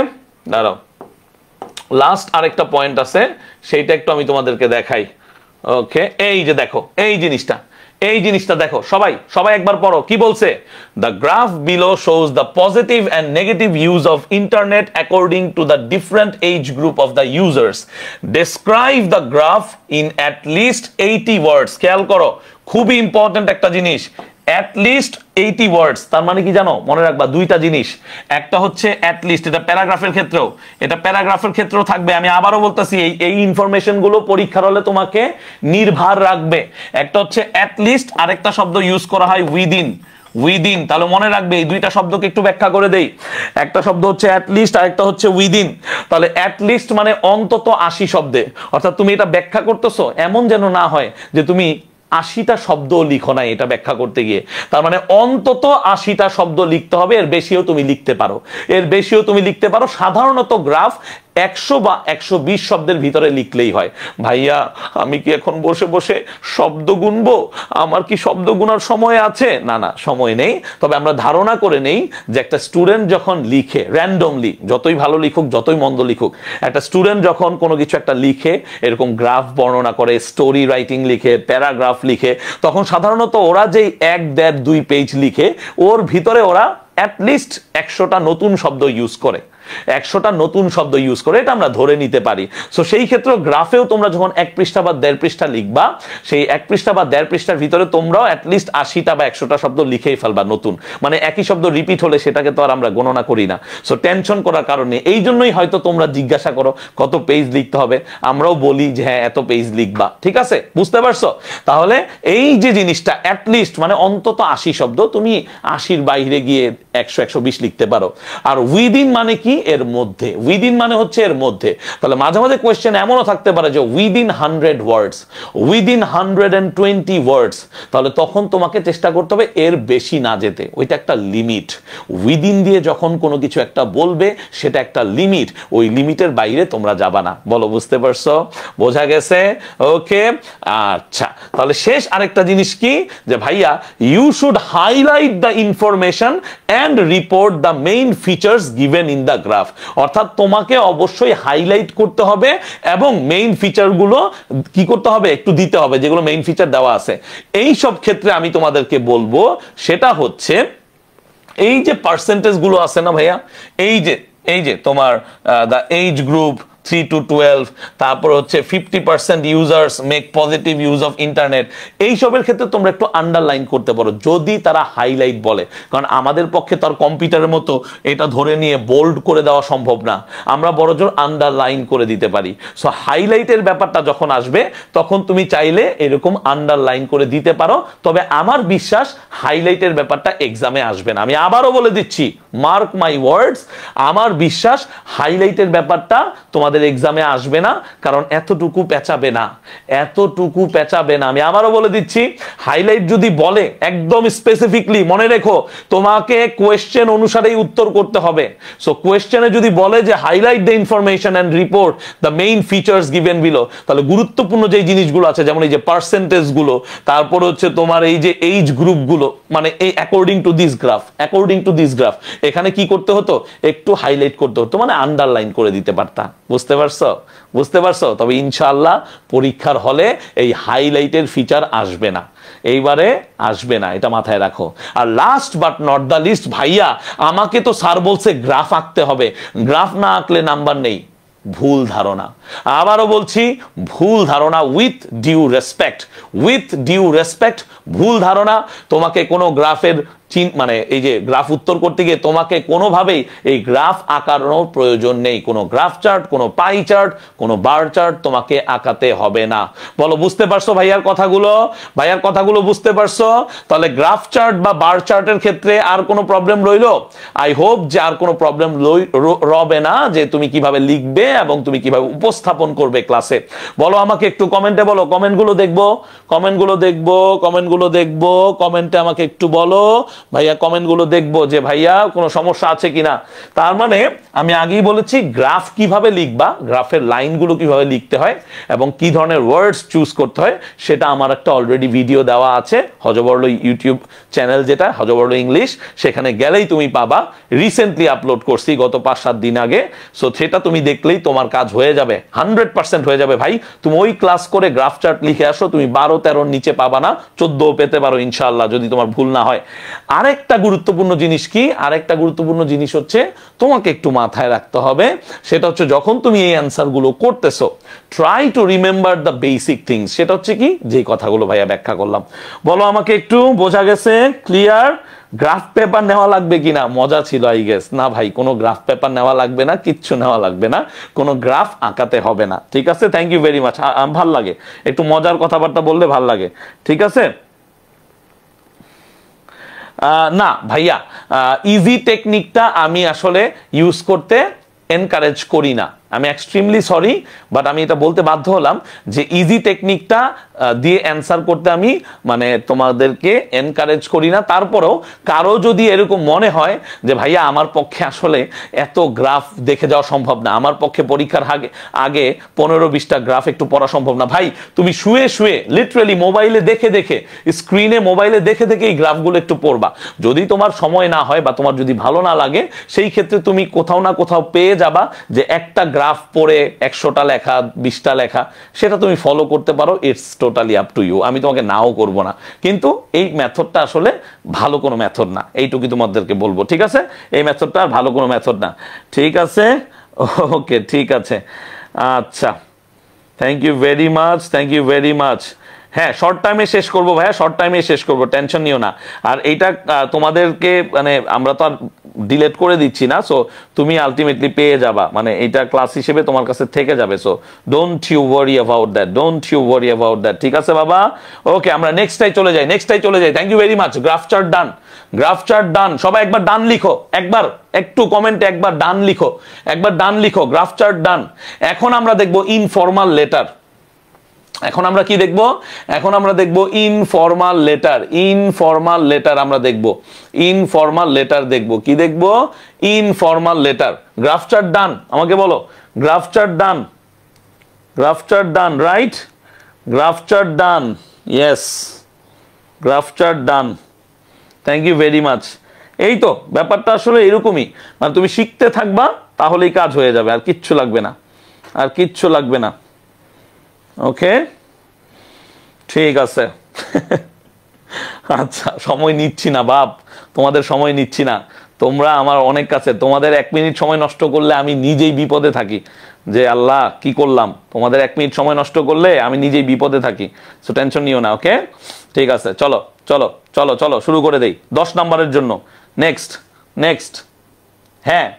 দাঁড়াও, লাস্ট আরেকটা পয়েন্ট আছে, সেইটা একটু আমি তোমাদেরকে দেখাই। ওকে, এই যে দেখো এই জিনিসটা দেখো, সবাই একবার পড়ো কি বলছে। The graph below shows the positive and negative use of internet according to the different age group of the users. Describe the graph in at least 80 words. খেয়াল করো, খুবই ইম্পর্টেন্ট একটা জিনিস, at least 80 words। তার মানে কি জানো, মনে রাখবা দুইটা জিনিস, একটা হচ্ছে at least, এটা প্যারাগ্রাফের ক্ষেত্রেও থাকবে। আমি আবারও বলতেছি, এই ইনফরমেশন গুলো পরীক্ষার হলে তোমাকে নির্ভর রাখবে। একটা হচ্ছে at least, আরেকটা শব্দ ইউজ করা হয় উইদিন। তাহলে মনে রাখবে এই দুইটা শব্দকে একটু ব্যাখ্যা করে দেই। একটা শব্দ হচ্ছে at least, আরেকটা হচ্ছে উইদিন। তাহলে at least মানে অন্তত 80 শব্দে। অর্থাৎ তুমি এটা ব্যাখ্যা করতেছো, এমন যেন না হয় যে তুমি 80টা শব্দ লিখো না এটা ব্যাখ্যা করতে গিয়ে। তার মানে অন্তত 80টা শব্দ লিখতে হবে, এর বেশিও তুমি লিখতে পারো। সাধারণত গ্রাফ 100 বা 120 শব্দের ভিতরে লিখলেই হয়। ভাইয়া আমি কি এখন বসে শব্দ গুনবো? আমার কি শব্দ গুনার সময় আছে? না, সময় নেই। তবে আমরা ধারণা করে নেই যে একটা স্টুডেন্ট যখন লিখে র্যান্ডমলি, যতই ভালো লিখুক যতই মন্দ লিখুক, একটা স্টুডেন্ট যখন কোনো কিছু একটা লিখে, এরকম গ্রাফ বর্ণনা করে, স্টোরি রাইটিং লিখে, প্যারাগ্রাফ লিখে, তখন সাধারণত ওরা যেই 1, 1.5, 2 পেজ লিখে, ওর ভিতরে ওরা অ্যাটলিস্ট 100টা নতুন শব্দ ইউজ করে, এটা আমরা ধরে নিতে পারি। সো সেই ক্ষেত্রে গ্রাফেও তোমরা যখন 1 পৃষ্ঠা বা 1.5 পৃষ্ঠা লিখবা, সেই 1 পৃষ্ঠা বা 1.5 পৃষ্ঠার ভিতরে তোমরাও অ্যাটলিস্ট 80টা বা 100টা শব্দ লিখেই ফেলবা নতুন। মানে একই শব্দ রিপিট হলে সেটাকে তো আর আমরা গণনা করি না। সো টেনশন করার কারণে, এই জন্যই হয়তো তোমরা জিজ্ঞাসা করো কত পেজ লিখতে হবে, আমরাও বলি যে হ্যাঁ এত পেজ লিখবা, ঠিক আছে, বুঝতে পারছো? তাহলে এই যে জিনিসটা অ্যাটলিস্ট মানে অন্তত 80 শব্দ, তুমি 80-র বাইরে গিয়ে 100-120 লিখতে পারো। আর উইদিন মানে কি? এর মধ্যে। উইদিন মানে হচ্ছে এর মধ্যে। তাহলে মাঝে মাঝে কোয়েশ্চেন এমনও থাকতে পারে যে উইদিন 100 ওয়ার্ডস, উইদিন 120 ওয়ার্ডস। তাহলে তখন তোমাকে চেষ্টা করতে হবে এর বেশি না যেতে, ওইটা একটা লিমিট। উইদিন দিয়ে যখন কোনো কিছু একটা বলবে সেটা একটা লিমিট, ওই লিমিটের বাইরে তোমরা যাবা না। বলো বুঝতে পারছো? বোঝা গেছে? ওকে, আচ্ছা। তাহলে শেষ আরেকটা জিনিস কি, যে ভাইয়া you should highlight the information and report the main features given in the graph। অর্থাৎ তোমাকে অবশ্যই হাইলাইট করতে হবে এবং মেইন ফিচার গুলো কি করতে হবে, একটু দিতে হবে, যেগুলো মেইন ফিচার দেওয়া আছে। এই সব ক্ষেত্রে আমি তোমাদেরকে বলবো সেটা হচ্ছে এই যে পার্সেন্টেজ গুলো আছে না ভাইয়া, এই যে তোমার the age group 3 to 12, তারপর হচ্ছে 50% users make positive use of internet, এইসবের ক্ষেত্রে তোমরা একটু আন্ডারলাইন করতে পারো যদি তারা হাইলাইট বলে। কারণ আমাদের পক্ষে তার কম্পিউটারের মতো এটা ধরে নিয়ে বোল্ড করে দেওয়া সম্ভব না, আমরা বড়জোর আন্ডারলাইন করে দিতে পারি। সো হাইলাইটের ব্যাপারটা যখন আসবে তখন তুমি চাইলে এরকম আন্ডারলাইন করে দিতে পারো। তবে আমার বিশ্বাস হাইলাইটের ব্যাপারটা এক্সামে আসবে না। আমি আবারও বলে দিচ্ছি, মার্ক মাই ওয়ার্ডস, আমার বিশ্বাস হাইলাইটের ব্যাপারটা তোমাদের এক্সামে আসবে না, কারণ এতটুকু পেঁচাবে না। আমি আবারও বলে দিচ্ছি, হাইলাইট যদি বলে একদম স্পেসিফিকলি, মনে রেখো তোমাকে কোয়েশ্চেন অনুসারেই উত্তর করতে হবে। সো কোয়েশ্চেনে যদি বলে যে highlight the information and report the main features given below, তাহলে গুরুত্বপূর্ণ যে জিনিসগুলো আছে, যেমন এই যে পার্সেন্টেজ গুলো, তারপর হচ্ছে তোমার এই যে এইজ গ্রুপ গুলো, মানে এই অ্যাকর্ডিং টু দিস গ্রাফ, এখানে কি করতে হতো, একটু হাইলাইট করতে হতো, মানে আন্ডারলাইন করে দিতে পারতা। বুঝতে পারছো? তবে ইনশাআল্লাহ পরীক্ষার হলে এই হাইলাইটের ফিচার আসবে না, এইবারে আসবে না, এটা মাথায় রাখো। আর last but not the least, ভাইয়া আমাকে তো স্যার বলছে গ্রাফ আঁকতে হবে, গ্রাফ না আঁকলে নাম্বার নেই। ভুল ধারণা। আবারও বলছি, ভুল ধারণা, with due respect, with due respect, ভুল ধারণা। তোমাকে কোনো গ্রাফের মানে এই যে গ্রাফ উত্তর করতে গিয়ে তোমাকে কোনোভাবেই এই গ্রাফ আঁকানোর প্রয়োজন নেই। কোনো গ্রাফ চার্ট, কোনো পাই চার্ট, কোনো বার চার্ট তোমাকে আঁকাতে হবে না। বলো বুঝতে পারছো ভাইয়ার কথাগুলো? ভাইয়ার কথাগুলো বুঝতে পারছো? তাহলে গ্রাফ চার্ট বা বার চার্টের ক্ষেত্রে আর কোনো প্রবলেম রইলো? আই হোপ যে আর কোনো প্রবলেম রবে না, যে তুমি কিভাবে লিখবে এবং তুমি কিভাবে উপস্থাপন করবে ক্লাসে। বলো আমাকে একটু কমেন্টে বলো, কমেন্টগুলো দেখবো, কমেন্টগুলো দেখবো, কমেন্টগুলো দেখবো, কমেন্টে আমাকে একটু বলো ভাইয়া, কমেন্টগুলো দেখবো যে ভাইয়া কোনো সমস্যা আছে কিনা। তার মানে আমি আগেই বলেছি গ্রাফ কিভাবে লিখবা, গ্রাফের লাইনগুলো কিভাবে লিখতে হয় এবং কি ধরনের ওয়ার্ডস চুজ করতে হয়, সেটা আমার একটা অলরেডি ভিডিও দেওয়া আছে হজবরল ইউটিউব চ্যানেল, যেটা হজবরল ইংলিশ, সেখানে গেলেই তুমি পাবা। রিসেন্টলি আপলোড করছি গত 5-7 দিন আগে। সো সেটা তুমি দেখলেই তোমার কাজ হয়ে যাবে, 100% হয়ে যাবে ভাই। তুমি ওই ক্লাস করে গ্রাফ চার্ট লিখে আসো, তুমি 12-13 নিচে পাবা না, 14 পেতে পারো ইনশাআল্লাহ, যদি তোমার ভুল না হয়। আরেকটা গুরুত্বপূর্ণ জিনিস কি, আরেকটা গুরুত্বপূর্ণ জিনিস হচ্ছে তোমাকে একটু মাথায় রাখতে হবে, সেটা হচ্ছে যখন তুমি এই অ্যান্সার গুলো করতেছো, try to remember the basic things. সেটা হচ্ছে কি, যে কথাগুলো ভাইয়া ব্যাখ্যা করলাম। বলো আমাকে একটু, বোঝা গেছে? ক্লিয়ার? গ্রাফ পেপার নেওয়া লাগবে কিনা? মজা ছিল আই গেস। না ভাই, কোনো গ্রাফ পেপার নেওয়া লাগবে না, কিচ্ছু নেওয়া লাগবে না, কোনো গ্রাফ আঁকাতে হবে না। ঠিক আছে, থ্যাংক ইউ ভেরি মাচ। ভাল লাগে একটু মজার কথাবার্তা বললে, ভাল লাগে। ঠিক আছে না ভাইয়া, ইজি টেকনিকটা আমি আসলে ইউজ করতে এনকারেজ করি না। আমি এক্সট্রিমলি সরি, বাট আমি এটা বলতে বাধ্য হলাম যে ইজি টেকনিকটা দিয়ে অ্যান্সার করতে আমি মানে তোমাদেরকে এনকারেজ করি না। তারপরেও কারো যদি এরকম মনে হয় যে ভাইয়া আমার পক্ষে আসলে এত গ্রাফ দেখে যাওয়া সম্ভব না, আমার পক্ষে পরীক্ষার আগে 15-20টা গ্রাফ একটু পড়া সম্ভব না, ভাই তুমি শুয়ে শুয়ে লিটারালি মোবাইলে দেখে দেখে, স্ক্রিনে মোবাইলে দেখে দেখে এই গ্রাফগুলো একটু পড়বা। যদি তোমার সময় না হয় বা তোমার যদি ভালো না লাগে, সেই ক্ষেত্রে তুমি কোথাও না কোথাও পেয়ে যাবা যে একটা গ্রাফ পড়ে 100টা লেখা, 20টা লেখা, সেটা তুমি ফলো করতে পারো। It's totally up to you, আমি তোমাকে নাও করব না, কিন্তু এই মেথডটা আসলে ভালো কোনো মেথড না, এইটুকু তোমাদেরকে বলবো। ঠিক আছে, এই মেথডটা আর ভালো কোনো মেথড না। ঠিক আছে, ওকে, ঠিক আছে, আচ্ছা, thank you very much, thank you very much. হ্যাঁ, শর্ট টাইমে শেষ করবো ভাইয়া, শর্ট টাইমে শেষ করবো, টেনশন নিও না। আর এইটা তোমাদেরকে মানে আমরা তো আর ডিলেট করে দিচ্ছি না, সো তুমি আলটিমেটলি পেয়ে যাবা, মানে এইটা ক্লাস হিসেবে তোমার কাছে থেকে যাবে। So don't you worry about that, don't you worry about that. ঠিক আছে বাবা, ওকে, আমরা নেক্সটটাই চলে যাই, নেক্সটটাই চলে যাই। Thank you very much. Graph chart done, graph chart done. সবাই একবার ডান লিখো, একবার একটু কমেন্টে একবার ডান লিখো, একবার ডান লিখো, গ্রাফ চার্ট ডান। এখন আমরা দেখবো ইনফর্মাল লেটার। এখন আমরা কি দেখব? এখন আমরা দেখব ইনফর্মাল লেটার। ইনফর্মাল লেটার আমরা দেখব, ইনফর্মাল লেটার দেখব। কি দেখব? Informal letter. Graph chart done, আমাকে বলো graph chart done, graph chart done, right? Graph chart done, yes, graph chart done, thank you very much. এই তো ব্যাপারটা আসলে এরকমই, মানে তুমি শিখতে থাকবা, তাহলেই কাজ হয়ে যাবে, আর কিচ্ছু লাগবে না, আর কিচ্ছু লাগবে না। ওকে, ঠিক আছে। আচ্ছা, সময় নিচ্ছি না বাপ, তোমাদের সময় নিচ্ছি না, তোমরা আমার অনেক কাছে। তোমাদের 1 মিনিট সময় নষ্ট করলে আমি নিজেই বিপদে থাকি, যে আল্লাহ কি করলাম। তোমাদের 1 মিনিট সময় নষ্ট করলে আমি নিজেই বিপদে থাকি। সো টেনশন নিও না, ওকে? ঠিক আছে, চলো চলো চলো চলো শুরু করে দেই 10 নাম্বারের জন্য। নেক্সট, নেক্সট, হ্যাঁ,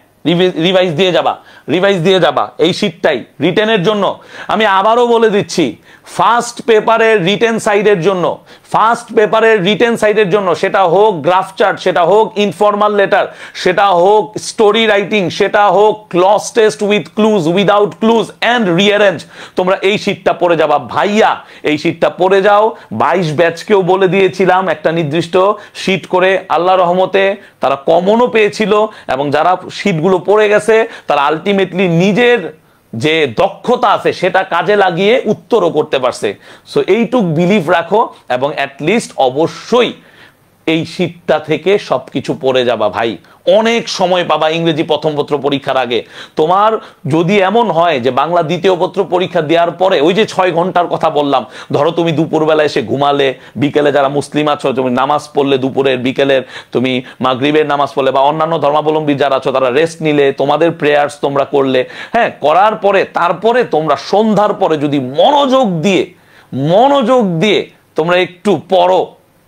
রিভাইজ দিয়ে যাবা, রিভাইজ দিয়ে যাবা এই শীটটাই রিটেনের জন্য। আমি আবারও বলে দিচ্ছি, ফার্স্ট পেপারের রিটেন সাইডের জন্য, ফার্স্ট পেপারের রিটেন সাইডের জন্য, সেটা হোক গ্রাফ চার্ট, সেটা হোক ইনফর্মাল লেটার, সেটা হোক স্টোরি রাইটিং, সেটা হোক cloze test with clues, without clues and rearrange, তোমরা এই শীটটা পড়ে যাবা ভাইয়া, এই শীটটা পড়ে যাও। 22 ব্যাচকেও বলে দিয়েছিলাম একটা নির্দিষ্ট শীট করে, আল্লাহ রহমতে তারা কমনও পেয়েছিল, এবং যারা শীটগুলো পড়ে গেছে তারা আলটিমেটলি নিজের যে দক্ষতা আছে সেটা কাজে লাগিয়ে উত্তরও করতে পারছে। সো এইটুক বিলিভ রাখো, এবং অ্যাটলিস্ট অবশ্যই এই শীটটা থেকে সবকিছু পড়ে যাবা ভাই, অনেক সময় পাবা ইংরেজি প্রথম পত্র পরীক্ষার আগে। তোমার যদি এমন হয় যে বাংলা দ্বিতীয় পত্র পরীক্ষা দেওয়ার পরে ওই যে 6 ঘন্টার কথা বললাম, ধরো তুমি দুপুরবেলা এসে ঘুমালে, বিকেলে যারা মুসলিম আছো তুমি নামাজ পড়লে, দুপুরের বিকেলের তুমি মাগরিবের নামাজ পড়লে, বা অন্যান্য ধর্মাবলম্বী যারা আছো তারা রেস্ট নিলে, তোমাদের প্রেয়ার্স তোমরা করলে, হ্যাঁ, করার পরে তারপরে তোমরা সন্ধ্যার পরে যদি মনোযোগ দিয়ে তোমরা একটু পড়ো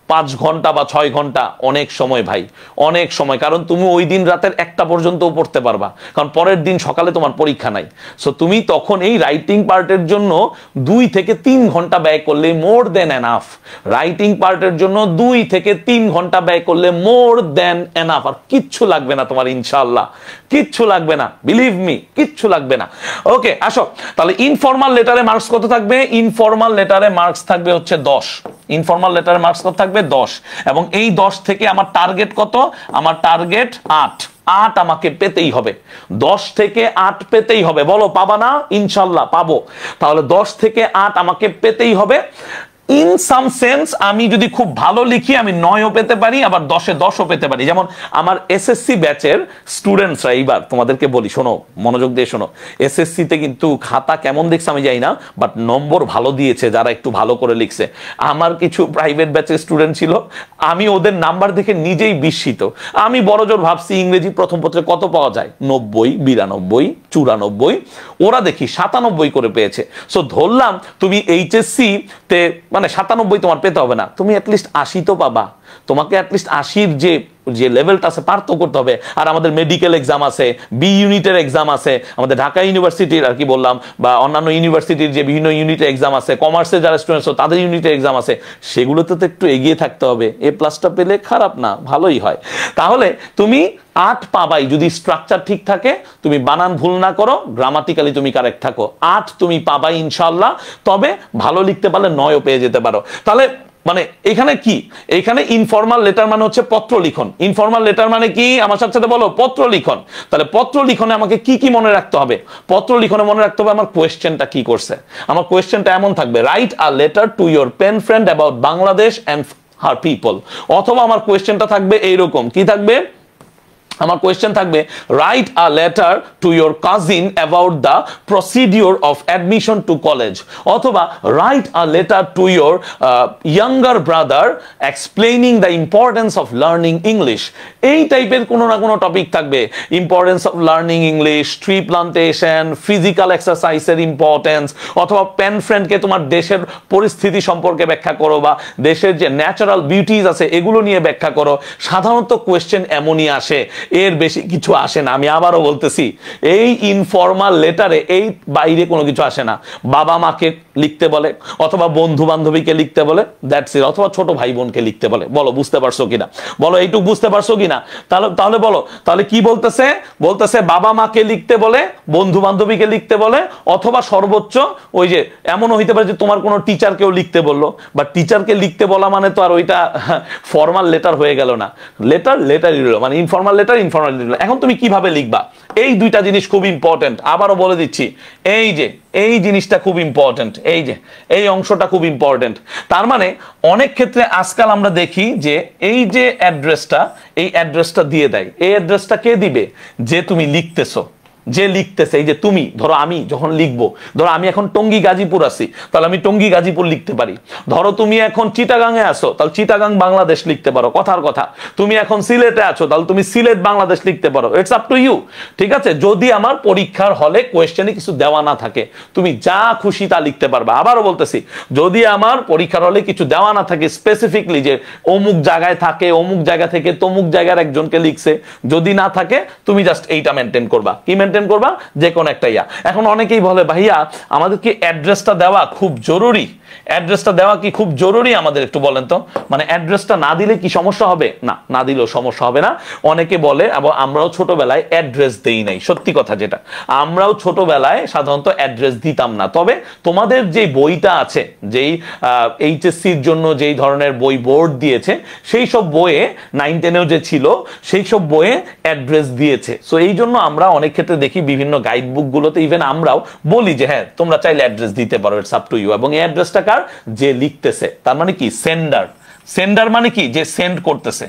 5 ঘন্টা বা 6 ঘন্টা, অনেক সময় ভাই, অনেক সময়। কারণ তুমি ওই দিন রাতের 1টা পর্যন্ত পড়তে পারবা, কারণ পরের দিন সকালে তোমার পরীক্ষা নাই। সো তুমি তখন এই রাইটিং পার্টের জন্য 2 থেকে 3 ঘন্টা ব্যয় করলে মোর দেন এনাফ। রাইটিং পার্টের জন্য 2 থেকে 3 ঘন্টা ব্যয় করলে মোর দেন এনাফ। আর কিচ্ছু লাগবে না তোমার, ইনশাআল্লাহ কিচ্ছু লাগবে না, বিলিভ মি, কিচ্ছু লাগবে না। ওকে, আসো তাহলে ইনফর্মাল লেটারে মার্কস কত থাকবে? ইনফর্মাল লেটারে মার্কস থাকবে হচ্ছে 10। ইনফর্মাল লেটারে মার্কস কত থাকবে? 10। এবং এই 10 থেকে আমার টার্গেট কত? আমার টার্গেট 8 আমাকে পেতেই হবে। 10 থেকে 8 পেতেই হবে। বলো পাবা না? ইনশাল্লাহ পাবো। তাহলে 10 থেকে 8 আমাকে পেতেই হবে। ইন সাম সেন্স আমি যদি খুব ভালো লিখি আমি 9ও পেতে পারি, আবার 10-এ 10ও পেতে পারি। যেমন আমার এসএসসি ব্যাচের স্টুডেন্টসরা, এইবার তোমাদেরকে বলি, শোনো, মনোযোগ দিয়ে শোনো। এসএসসিতে কিন্তু খাতা কেমন দেখছে আমি জানি না, বাট নম্বর ভালো দিয়েছে যারা একটু ভালো করে লিখছে। আমার কিছু প্রাইভেট ব্যাচের স্টুডেন্ট ছিল, আমি ওদের নাম্বার দেখে নিজেই বিস্মিত। আমি বড়জোর ভাবছি ইংরেজি প্রথম পত্রে কত পাওয়া যায়, 90, 92, 94, ওরা দেখি 97 করে পেয়েছে। সো ধরলাম তুমি এইচএসসি তে মানে 97 তোমার পেতে হবে না, তুমি অ্যাটলিস্ট 80 তো পাবা। তোমাকে অ্যাটলিস্ট 80-র যে লেভেলটা আছে পার তো করতে হবে। আর আমাদের মেডিকেল এক্সাম আছে, বি ইউনিটের এক্সাম আছে, আমাদের ঢাকা ইউনিভার্সিটির আর কি বললাম, বা অন্যান্য ইউনিভার্সিটির যে বিভিন্ন ইউনিটের এক্সাম আছে, কমার্সের যারা স্টুডেন্টস তাদের ইউনিটের এক্সাম আছে, সেগুলোতে তো একটু এগিয়ে থাকতে হবে। A+ পেলে খারাপ না, ভালোই হয়। তাহলে তুমি 8 পাবাই যদি স্ট্রাকচার ঠিক থাকে, তুমি বানান ভুল না করো, গ্রামাটিক্যালি তুমি কারেক্ট থাকো, 8 তুমি পাবাই ইনশাআল্লাহ। তবে ভালো লিখতে পারলে 9ও পেয়ে যেতে পারো। তাহলে মানে এখানে কি, এখানে ইনফর্মাল লেটার মানে হচ্ছে পত্র লিখন। ইনফর্মাল লেটার মানে কি আমার সাথে বলো? পত্র লিখন। তাহলে পত্র লিখনে আমাকে কি কি মনে রাখতে হবে? পত্র লিখনে মনে রাখতে হবে আমার কোয়েশ্চেনটা কি করছে। আমার কোয়েশ্চেনটা এমন থাকবে, write a letter to your pen friend about Bangladesh and her people. অথবা আমার কোয়েশ্চেনটা থাকবে এইরকম, কি থাকবে? আমার কোয়েশ্চেন থাকবে, write a letter to your cousin about the procedure of admission to college. অথবা write a letter to your younger brother explaining the importance of learning English. এই টাইপের কোনো না কোনো টপিক থাকবে, importance of learning English, tree plantation, physical এক্সারসাইজের importance, অথবা pen ফ্রেন্ডকে তোমার দেশের পরিস্থিতি সম্পর্কে ব্যাখ্যা করো, বা দেশের যে ন্যাচারাল বিউটিজ আছে এগুলো নিয়ে ব্যাখ্যা করো। সাধারণত কোয়েশ্চেন এমনই আসে, এর বেশি কিছু আসে না। আমি আবারও বলতেছি, এই ইনফর্মাল লেটারে এই বাইরে কোনো কিছু আসে না। বাবা মাকে লিখতে বলে, অথবা বন্ধু বান্ধবীকে লিখতে বলে, দ্যাটস ইট। অথবা ছোট ভাই বোনকে লিখতে বলে। বলো বুঝতে পারছো কিনা? বলো এইটুকু বুঝতে পারছো কিনা? তাহলে বলো, তাহলে কি বলতেছে? বলতেছে বাবা মাকে লিখতে বলে, বন্ধু বান্ধবীকে লিখতে বলে, অথবা সর্বোচ্চ ওই যে এমনও হইতে পারে যে তোমার কোনো টিচারকেও লিখতে বললো। বা টিচারকে লিখতে বলা মানে তো আর ওইটা ফর্মাল লেটার হয়ে গেল না। লেটারই রইল, মানে ইনফর্মাল লেটার ইনফর্মাল লেটার। এখন তুমি কিভাবে লিখবা? এই দুইটা জিনিস খুব ইম্পর্টেন্ট। আবারও বলে দিচ্ছি, এই জিনিসটা খুব ইম্পর্টেন্ট, এই অংশটা খুব ইম্পর্টেন্ট। তার মানে অনেক ক্ষেত্রে আজকাল আমরা দেখি যে এই যে এই অ্যাড্রেসটা দিয়ে দেয়। এই অ্যাড্রেসটা কে দিবে? যে তুমি লিখতেছো, যে লিখতেছে। এই যে তুমি ধরো, আমি যখন লিখবো, ধরো আমি এখন টঙ্গী গাজীপুর আছি, তাহলে আমি টঙ্গী গাজীপুর লিখতে পারি। ধরো তুমি এখন চিটাগাংয়ে আছো, তাহলে চিটাগাং বাংলাদেশ লিখতে পারো, কথার কথা। তুমি এখন সিলেটে আছো, তাহলে তুমি সিলেট বাংলাদেশ লিখতে পারো। ইটস আপ টু ইউ, ঠিক আছে? যদি আমার পরীক্ষার হলে কোয়েশ্চেনে কিছু দেওয়া না থাকে, তুমি যা খুশি তা লিখতে পারবা। আবারও বলতেছি, যদি আমার পরীক্ষার হলে কিছু দেওয়া না থাকে স্পেসিফিকলি যে অমুক জায়গায় থাকে, অমুক জায়গা থেকে তমুক জায়গার একজনকে লিখছে, যদি না থাকে তুমি জাস্ট এইটা মেনটেন করবা। কি মেনটেন করবা? যে কোনো একটা ইয়া। এখন অনেকেই বলে, ভাইয়া আমাদের কি অ্যাড্রেসটা দেওয়া খুব জরুরি? অ্যাড্রেসটা দেওয়া কি খুব জরুরি আমাদের? একটু বলেন তো, মানে অ্যাড্রেসটা না দিলে কি সমস্যা হবে? না, না দিলেও সমস্যা হবে না। অনেকে বলে, এবং আমরাও ছোটবেলায় অ্যাড্রেস দেই নাই, সত্যি কথা যেটা, আমরাও ছোটবেলায় সাধারণত অ্যাড্রেস দিতাম না। তবে তোমাদের যে বইটা আছে, যেই এইচএসসির জন্য যেই ধরনের বই বোর্ড দিয়েছে, সেই সব বইয়ে 9-10-এও যে ছিল, সেই সব বইয়ে অ্যাড্রেস দিয়েছে। সো এই জন্য আমরা অনেক ক্ষেত্রে দেখি বিভিন্ন গাইড বুক গুলোতে, ইভেন আমরাও বলি যে হ্যাঁ তোমরা চাইলে অ্যাড্রেস দিতে পারো, ইটস আপ টু ইউ। এবং এই অ্যাড্রেসটা কার? যে লিখতেছে, তার মানে কি সেন্ডার, সেন্ডার মানে কি, যে সেন্ড করতেছে,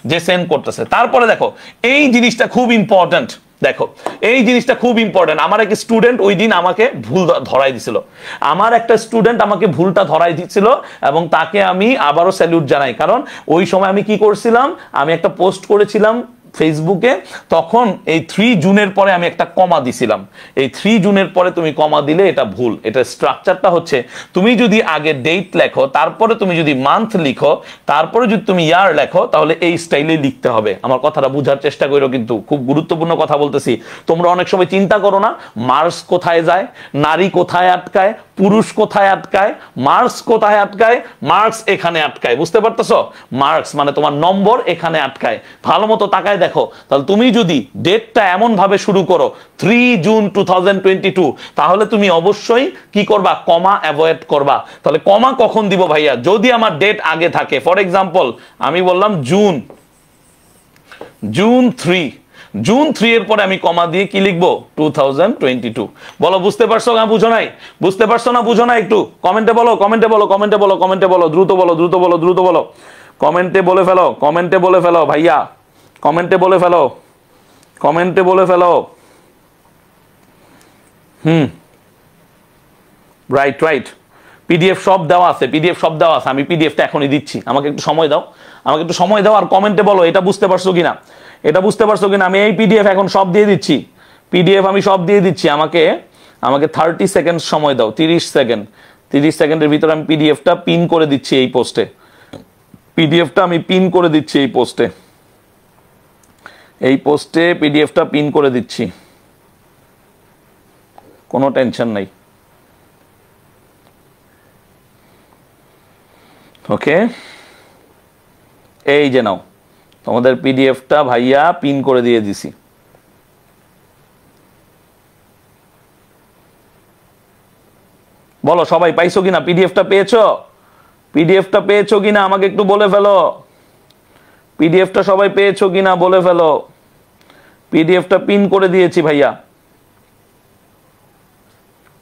যে সেন্ড করতেছে। তারপরে দেখো এই জিনিসটা খুব ইম্পর্টেন্ট, দেখো এই জিনিসটা খুব ইম্পর্টেন্ট। আমার এক স্টুডেন্ট ওই দিন আমাকে ভুল ধরাই দিছিল, আমার একটা স্টুডেন্ট আমাকে ভুলটা ধরাই দিচ্ছিল, এবং তাকে আমি আবারও স্যালুট জানাই। কারণ ওই সময় আমি কি করছিলাম, আমি একটা পোস্ট করেছিলাম ফেসবুকে, তখন এই 3 জুনের পরে আমি একটা কমা দিছিলাম। এই 3 জুনের পরে তুমি কমা দিলে এটা ভুল। এটা স্ট্রাকচারটা হচ্ছে, তুমি যদি আগে ডেট লেখো, তারপরে তুমি যদি মান্থ লিখো, তারপরে যদি তুমি ইয়ার লেখো, তাহলে এই স্টাইলে লিখতে হবে। আমার কথাটা বোঝার চেষ্টা করো, কিন্তু খুব গুরুত্বপূর্ণ কথা বলতেছি। তোমরা অনেক সময় চিন্তা করো না মার্কস কোথায় যায়, নারী কোথায় আটকায়, পুরুষ কোথায় আটকায়, মার্কস কোথায় আটকায়, মার্কস এখানে আটকায়। বুঝতে পারতেছো? মার্কস মানে তোমার নম্বর এখানে আটকায়। ভালো মতো তাকায় দেখো, তাহলে তুমি যদি ডেটটা এমন ভাবে শুরু করো 3 জুন 2022, তাহলে তুমি অবশ্যই কি করবা, কমা অ্যাভয়েড করবা। তাহলে কমা কখন দিব ভাইয়া, যদি আমার ডেট আগে থাকে। ফর এক্সাম্পল আমি বললাম জুন 3, জুন 3 এর পরে আমি কমা দিয়ে কি লিখবো, 2022। বলো বুঝতে পারছো না বুঝো নাই? বুঝতে পারছো না বুঝো না? একটু কমেন্টে বলো, কমেন্টে বলো, কমেন্টে বলো, কমেন্টে বলো, দ্রুত বলো, দ্রুত বলো, দ্রুত বলো, কমেন্টে বলে ফেলো, কমেন্টে বলে ফেলো ভাইয়া, কমেন্টে বলে ফেলো, কমেন্টে বলে ফেলো। রাইট রাইট, পিডিএফ সব দেওয়া আছে, পিডিএফ সব দেওয়া আছে। আমি পিডিএফটা এখনই দিচ্ছি, আমাকে একটু সময় দাও, আমাকে একটু সময় দাও। আর কমেন্টে বলো এটা বুঝতে পারছো কিনা, এটা বুঝতে পারছো কিনা। আমি এই পিডিএফ এখন সব দিয়ে দিচ্ছি, পিডিএফ আমি সব দিয়ে দিচ্ছি। আমাকে 30 সেকেন্ড সময় দাও, 30 সেকেন্ড, 30 সেকেন্ডের ভিতরে আমি পিডিএফটা পিন করে দিচ্ছি এই পোস্টে, পিডিএফটা আমি পিন করে দিচ্ছি এই পোস্টে, এই পোস্টে পিডিএফটা পিন করে দিচ্ছি, কোনো টেনশন নাই। ওকে, এই যে নাও তোমাদের পিডিএফটা ভাইয়া পিন করে দিয়ে দিছি। বলো সবাই পাইছো কিনা, পিডিএফটা পেয়েছো? পিডিএফটা পেয়েছো কিনা আমাকে একটু বলে ফেলো, পিডিএফটা সবাই পেয়েছো কিনা বলে ফেলো। পিডিএফটা পিন করে দিয়েছি ভাইয়া,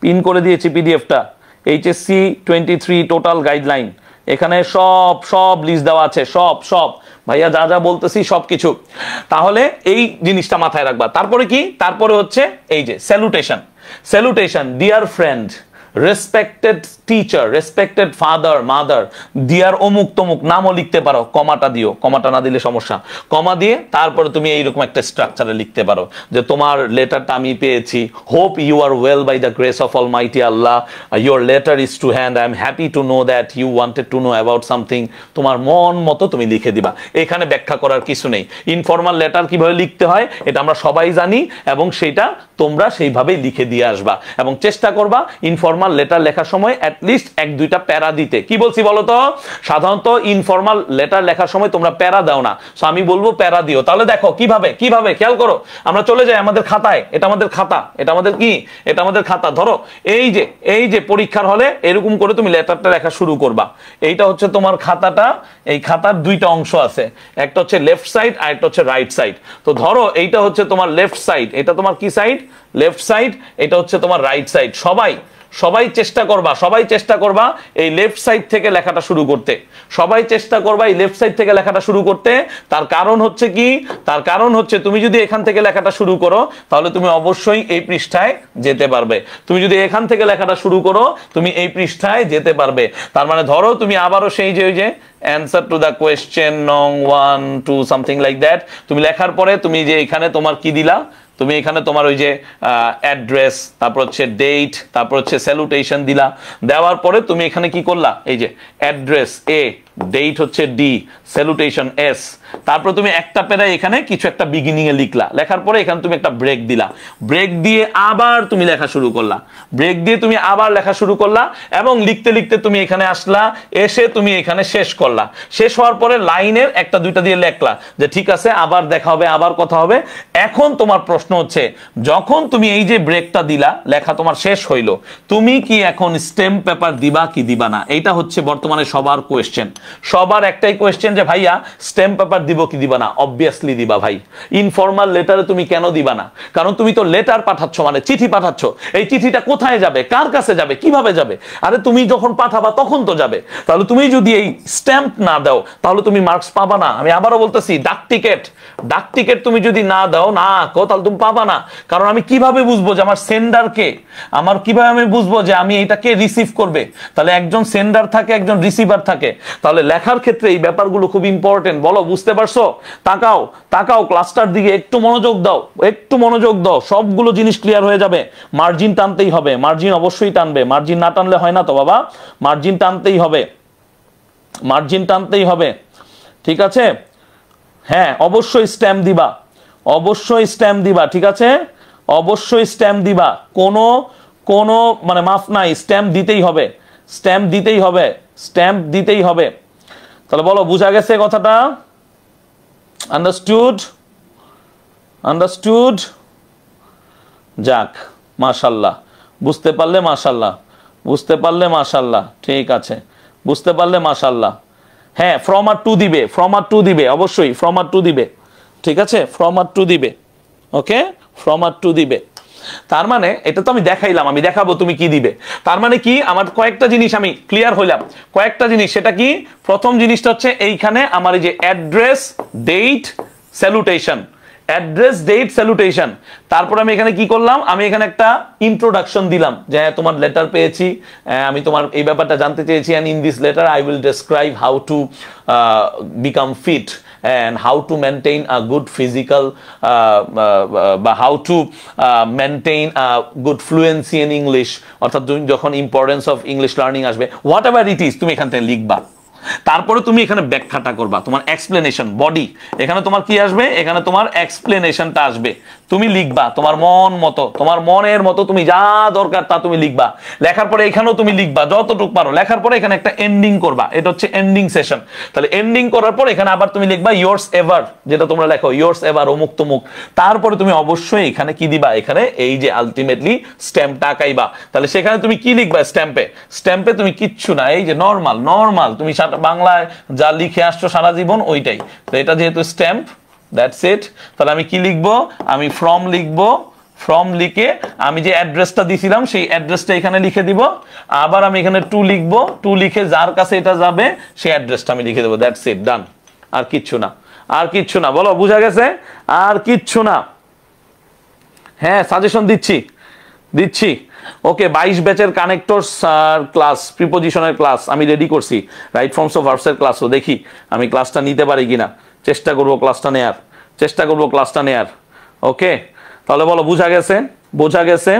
পিন করে দিয়েছি পিডিএফটা। এইচএসসি 23 টোটাল গাইডলাইন, এখানে সব সব লিস্ট দেওয়া আছে, সব সব ভাইয়া যা যা বলতেছি সবকিছু। তাহলে এই জিনিসটা মাথায় রাখবা। তারপরে কি, তারপরে হচ্ছে এই যে salutation, salutation, dear friend, respected teacher, respected father mother, dear অমুক তমুক, নামও লিখতে পারো, কমাটা দিও, কমাটা না দিলে সমস্যা। কমা দিয়ে তারপরে তুমি এইরকম একটা স্ট্রাকচারে লিখতে পারো যে তোমার লেটারটা আমি পেয়েছি, hope you are well by the grace of almighty Allah, your letter is to hand, I am happy to know that you wanted to know about something. তোমার মন মতো তুমি লিখে দিবা, এখানে ব্যাখ্যা করার কিছু নেই। ইনফর্মাল লেটার কিভাবে লিখতে হয় এটা আমরা সবাই জানি, এবং সেটা তোমরা সেইভাবেই লিখে দিয়ে আসবা। এবং চেষ্টা করবা ইনফর্মাল লেটার লেখার সময় অ্যাটলিস্ট 1-2টা প্যারা দিতে। কি বলছি বলো তো, সাধারণত ইনফর্মাল লেটার লেখার সময় তোমরা প্যারা দাও না, সো আমি বলবো প্যারা দিও। তাহলে দেখো কিভাবে, কিভাবে খেয়াল করো। আমরা চলে যাই আমাদের খাতায়, এটা আমাদের খাতা, এটা আমাদের কি, এটা আমাদের খাতা। ধরো এই যে পরীক্ষার হলে এরকম করে তুমি লেটারটা লেখা শুরু করবা। এইটা হচ্ছে তোমার খাতাটা, এই খাতার 2টা অংশ আছে, একটা হচ্ছে লেফট সাইড আর একটা হচ্ছে রাইট সাইড। তো ধরো এইটা হচ্ছে তোমার লেফট সাইড, এটা তোমার কি সাইড, লেফট সাইড, এটা হচ্ছে তোমার রাইট সাইড। সবাই চেষ্টা করবা, সবাই চেষ্টা করবা এই লেফট সাইড থেকে লেখাটা শুরু করতে, সবাই চেষ্টা করবা এই লেফট সাইড থেকে লেখাটা শুরু করতে। তার কারণ হচ্ছে কি, তার কারণ হচ্ছে তুমি যদি এখান থেকে লেখাটা শুরু করো তাহলে তুমি অবশ্যই এই পৃষ্ঠায় যেতে পারবে। তুমি যদি এখান থেকে লেখাটা শুরু করো তুমি এই পৃষ্ঠায় যেতে পারবে। তার মানে ধরো তুমি আবারও সেই যে ওই যে answer to the question নং 1 2 something like that তুমি লেখার পরে তুমি যে এখানে তোমার কি দিলা, তুমি এখানে তোমার ওই যে অ্যাড্রেস, তারপর হচ্ছে ডেট, তারপর হচ্ছে স্যালুটেশন দিলা। দেওয়ার পরে তুমি এখানে কি করলা, এই যে অ্যাড্রেস এ, ডেট হচ্ছে ডি, স্যালুটেশন এস। তারপর তুমি একটা প্যারায় এখানে কিছু একটা বিগিনিং এ লিখলা, লেখার পরে এখানে তুমি একটা ব্রেক দিলা, ব্রেক দিয়ে আবার তুমি লেখা শুরু করলা, ব্রেক দিয়ে তুমি আবার লেখা শুরু করলা, এবং লিখতে লিখতে তুমি এখানে আসলা, এসে তুমি এখানে শেষ করলা। শেষ হওয়ার পরে লাইনের 1-2টা দিয়ে লেখলা যে ঠিক আছে আবার দেখা হবে, আবার কথা হবে। এখন তোমার প্রশ্ন প্রশ্ন হচ্ছে যখন তুমি এই যে ব্রেকটা দিলা, লেখা তোমার শেষ হইলো, তুমি কি এখন স্টেম্প পেপার দিবা কি দিবা না? এইটা হচ্ছে বর্তমানে সবার কোয়েশ্চেন। সবার একটাই কোয়েশ্চেন যে ভাইয়া স্টেম্প পেপার দিব কি দিবা না? অবভিয়াসলি দিবা ভাই। ইনফর্মাল লেটারে তুমি কেন দিবা না? কারণ তুমি তো লেটার পাঠাচ্ছ, মানে চিঠি পাঠাচ্ছ। এই চিঠিটা কোথায় যাবে, কার কাছে যাবে, কিভাবে যাবে? আরে তুমি যখন পাঠাবা তখন তো যাবে। তাহলে তুমি যদি এই স্ট্যাম্প না দাও তাহলে তুমি মার্কস পাবা না। আমি আবারও বলতেছি, ডাক টিকেট তুমি যদি না দাও, না আঁকো, তাহলে তুমি পাবা না। কারণ আমি কিভাবে বুঝবো যে আমার সেন্ডারকে, আমার কিভাবে আমি বুঝবো যে আমি এটাকে রিসিভ করবে? তাহলে একজন সেন্ডার থাকে, একজন রিসিভার থাকে। তাহলে লেখার ক্ষেত্রে এই ব্যাপারগুলো খুব ইম্পর্টেন্ট। বলো বুঝতে পারছো? তাকাও তাকাও ক্লাসটার দিকে, একটু মনোযোগ দাও, একটু মনোযোগ দাও, সবগুলো জিনিস ক্লিয়ার হয়ে যাবে। মার্জিন টানতেই হবে, মার্জিন অবশ্যই টানবে। মার্জিন না টানলে হয় না তো বাবা, মার্জিন টানতেই হবে, মার্জিন টানতেই হবে। ঠিক আছে? হ্যাঁ, অবশ্যই স্ট্যাম্প দিবা, অবশ্যই স্ট্যাম্প দিবা। ঠিক আছে, অবশ্যই স্ট্যাম্প দিবা, কোনো কোনো মানে মাফ নাই, স্ট্যাম্প দিতেই হবে, স্ট্যাম্প দিতেই হবে, স্ট্যাম্প দিতেই হবে। তাহলে বলো বুঝা গেছে কথাটা? আন্ডারস্টুড? আন্ডারস্টুড? যাক, মাশাল্লাহ, বুঝতে পারলে মাশাল্লাহ, বুঝতে পারলে মাশাল্লাহ। ঠিক আছে, বুঝতে পারলে মাশাল্লাহ। হ্যাঁ, ফ্রম আর টু দিবে, ফ্রম আর টু দিবে, অবশ্যই ফ্রম আর টু দিবে। ঠিক আছে, ফ্রম আর টু দিবে। ওকে, ফ্রম আর টু দিবে। তার মানে এটা তো আমি দেখাইলাম, আমি দেখাবো তুমি কি দিবে। তার মানে কি, আমার কয়েকটা জিনিস আমি ক্লিয়ার হইলাম, কয়েকটা জিনিস। সেটা কি? প্রথম জিনিসটা হচ্ছে এইখানে আমার এই যে address, date, salutation, address, date, salutation. তারপর আমি এখানে কি করলাম, আমি এখানে একটা ইন্ট্রোডাকশন দিলাম যে তোমার লেটার পেয়েছি, আমি তোমার এই ব্যাপারটা জানতে চেয়েছি, and in this letter I will describe how to become fit and how to maintain a good physical how to maintain a good fluency in English, অর্থাৎ যখন ইম্পর্টেন্স অফ ইংলিশ লার্নিং আসবে, হোয়াট এভার ইট ইজ, তুমি এখান থেকে লিখবা। তারপরে তুমি এখানে ব্যাখ্যাটা করবা, তোমার এক্সপ্লেনেশন, বডি, এখানে তোমার কি আসবে, এখানে তোমার এক্সপ্লেনেশনটা আসবে। তুমি লিখবা তোমার মন মতো, তোমার মনের মতো, তুমি যা দরকার তা তুমি লিখবা। লেখার পরে এখানেও তুমি লিখবা যতটুকু পারো। লেখার পরে এখানে একটা এন্ডিং করবা, এটা হচ্ছে এন্ডিং সেশন। তাহলে এন্ডিং করার পর এখানে আবার তুমি লিখবা ইয়োর্স এভার, যেটা তোমরা লেখো ইয়োর্স এভার অমুক তমুক। তারপরে তুমি অবশ্যই এখানে কি দিবা, এখানে এই যে আলটিমেটলি স্ট্যাম্পটা আঁকাইবা। তাহলে সেখানে তুমি কি লিখবা স্ট্যাম্পে? স্ট্যাম্পে তুমি কিচ্ছু না, এই যে নর্মাল নর্মাল তুমি বাংলায় যা লিখে আসছো সারা জীবন ওইটাই। তো এটা যেহেতু স্ট্যাম্প, দ্যাটস ইট। তাহলে আমি কি লিখবো, আমি ফ্রম লিখবো, ফ্রম লিখে আমি যে অ্যাড্রেসটা দিছিলাম সেই অ্যাড্রেসটা এখানে লিখে দিব। আবার আমি এখানে টু লিখবো, টু লিখে যার কাছে এটা যাবে সেই অ্যাড্রেসটা আমি লিখে দেবো। দ্যাটস ইট, ডান। আর কিচ্ছু না, আর কিচ্ছু না। বলো বুঝা গেছে? আর কিচ্ছু না। হ্যাঁ, সাজেশন দিচ্ছি দিচ্ছি। ওকে, 22 ব্যাচের কানেক্টরস ক্লাস, প্রিপোজিশনের ক্লাস আমি রেডি করছি। রাইট ফর্মস অফ ভার্বসের ক্লাসও দেখি আমি ক্লাসটা নিতে পারি কিনা, চেষ্টা করবো ক্লাসটা নেয়ার, চেষ্টা করবো ক্লাসটা নেয়ার। ওকে, তাহলে বলো বুঝা গেছে? বোঝা গেছে?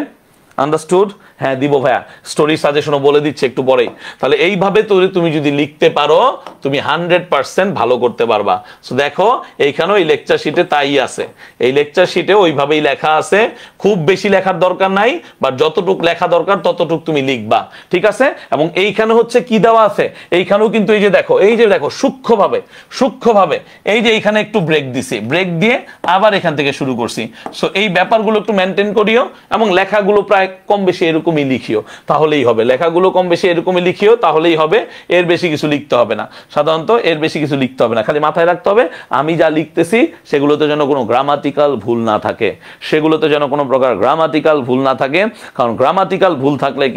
আন্ডারস্টুড? হ্যাঁ দিব ভাইয়া, স্টোরি সাজেশনও বলে দিচ্ছে একটু পরেই। তাহলে এইভাবে তুমি যদি লিখতে পারো তুমি 100% ভালো করতে পারবা। সো দেখো এইখানেও এই লেকচার শিটে তাই আছে, এই লেকচার শিটে ওইভাবেই লেখা আছে। খুব বেশি লেখার দরকার নাই, বা যতটুক লেখা দরকার ততটুক তুমি লিখবা। ঠিক আছে? এবং এইখানে হচ্ছে কি দেওয়া আছে, এইখানেও কিন্তু এই যে দেখো, এই যে দেখো সূক্ষ্মভাবে সূক্ষ্মভাবে এই যে এইখানে একটু ব্রেক দিছি, ব্রেক দিয়ে আবার এখান থেকে শুরু করছি। সো এই ব্যাপারগুলো একটু মেনটেন করিও, এবং লেখাগুলো প্রায় কম বেশি এরকমই লিখিও, তাহলেই হবে। লেখাগুলো কম বেশি এরকমই লিখিও, তাহলেই হবে। এর বেশি কিছু লিখতে হবে না, সাধারণত এর বেশি কিছু লিখতে হবে না। খালি মাথায় রাখতে হবে আমি যা লিখতেছি সেগুলোতে যেন কোনো গ্রামাটিক্যাল ভুল না থাকে, সেগুলোতে যেন কোনো প্রকার গ্রামাটিক্যাল ভুল না থাকে। কারণ গ্রামাটিক্যাল ভুল থাকলে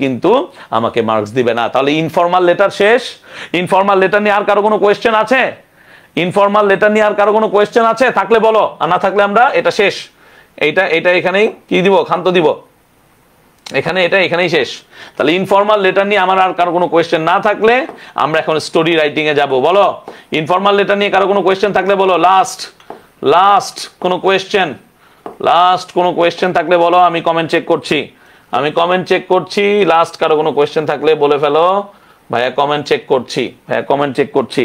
কিন্তু আমাকে মার্কস দিবে না। তাহলে ইনফর্মাল লেটার শেষ। ইনফর্মাল লেটার নিয়ে আর কারো কোনো কোয়েশ্চেন আছে? ইনফর্মাল লেটার নিয়ে আর কারো কোনো কোয়েশ্চেন আছে? থাকলে বলো, আর না থাকলে আমরা এটা শেষ। এটা এখানেই কি দিব, ক্ষান্ত দিব, এখানে এটা এখানেই শেষ। তাহলে ইনফর্মাল লেটার নিয়ে আমার আর কারো কোনো কোয়েশ্চেন না থাকলে আমরা এখন স্টোরি রাইটিং এ যাব। বলো ইনফর্মাল লেটার নিয়ে কারো কোনো কোয়েশ্চেন থাকলে বলো। লাস্ট কোনো কোয়েশ্চেন, লাস্ট কোনো কোয়েশ্চেন থাকলে বলো, আমি কমেন্ট চেক করছি, আমি কমেন্ট চেক করছি। লাস্ট কারো কোনো কোয়েশ্চেন থাকলে বলে ফেলো। ভাইয়া কমেন্ট চেক করছি, ভাইয়া কমেন্ট চেক করছি।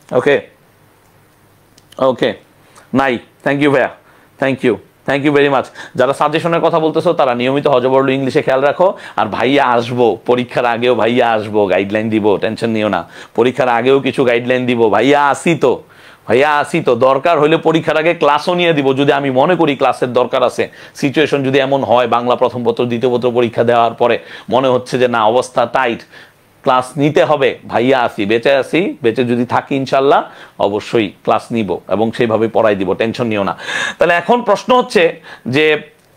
ওকে ওকে, নাই, থ্যাংক ইউ ভাইয়া, থ্যাংক ইউ ভেরি মাচ। যারা সাজেশনের কথা বলতেছো তারা নিয়মিত হজবরল ইংলিশে খেয়াল রাখো। আর ভাইয়া আসবো, পরীক্ষার আগেও ভাইয়া আসবো, গাইডলাইন দিব, টেনশন নিও না। পরীক্ষার আগেও কিছু গাইডলাইন দিব, ভাইয়া আসি তো, ভাইয়া আসি তো, দরকার হইলে পরীক্ষার আগে ক্লাসও নিয়ে দিব যদি আমি মনে করি ক্লাসের দরকার আছে। সিচুয়েশন যদি এমন হয় বাংলা প্রথম পত্র দ্বিতীয় পত্র পরীক্ষা দেওয়ার পরে মনে হচ্ছে যে না অবস্থা টাইট, ক্লাস নিতে হবে, ভাইয়া আসি, বেঁচে যদি থাকি ইনশাল্লাহ অবশ্যই ক্লাস নিব এবং সেইভাবে পড়াই দিব, টেনশন নিও না। তাহলে এখন প্রশ্ন হচ্ছে যে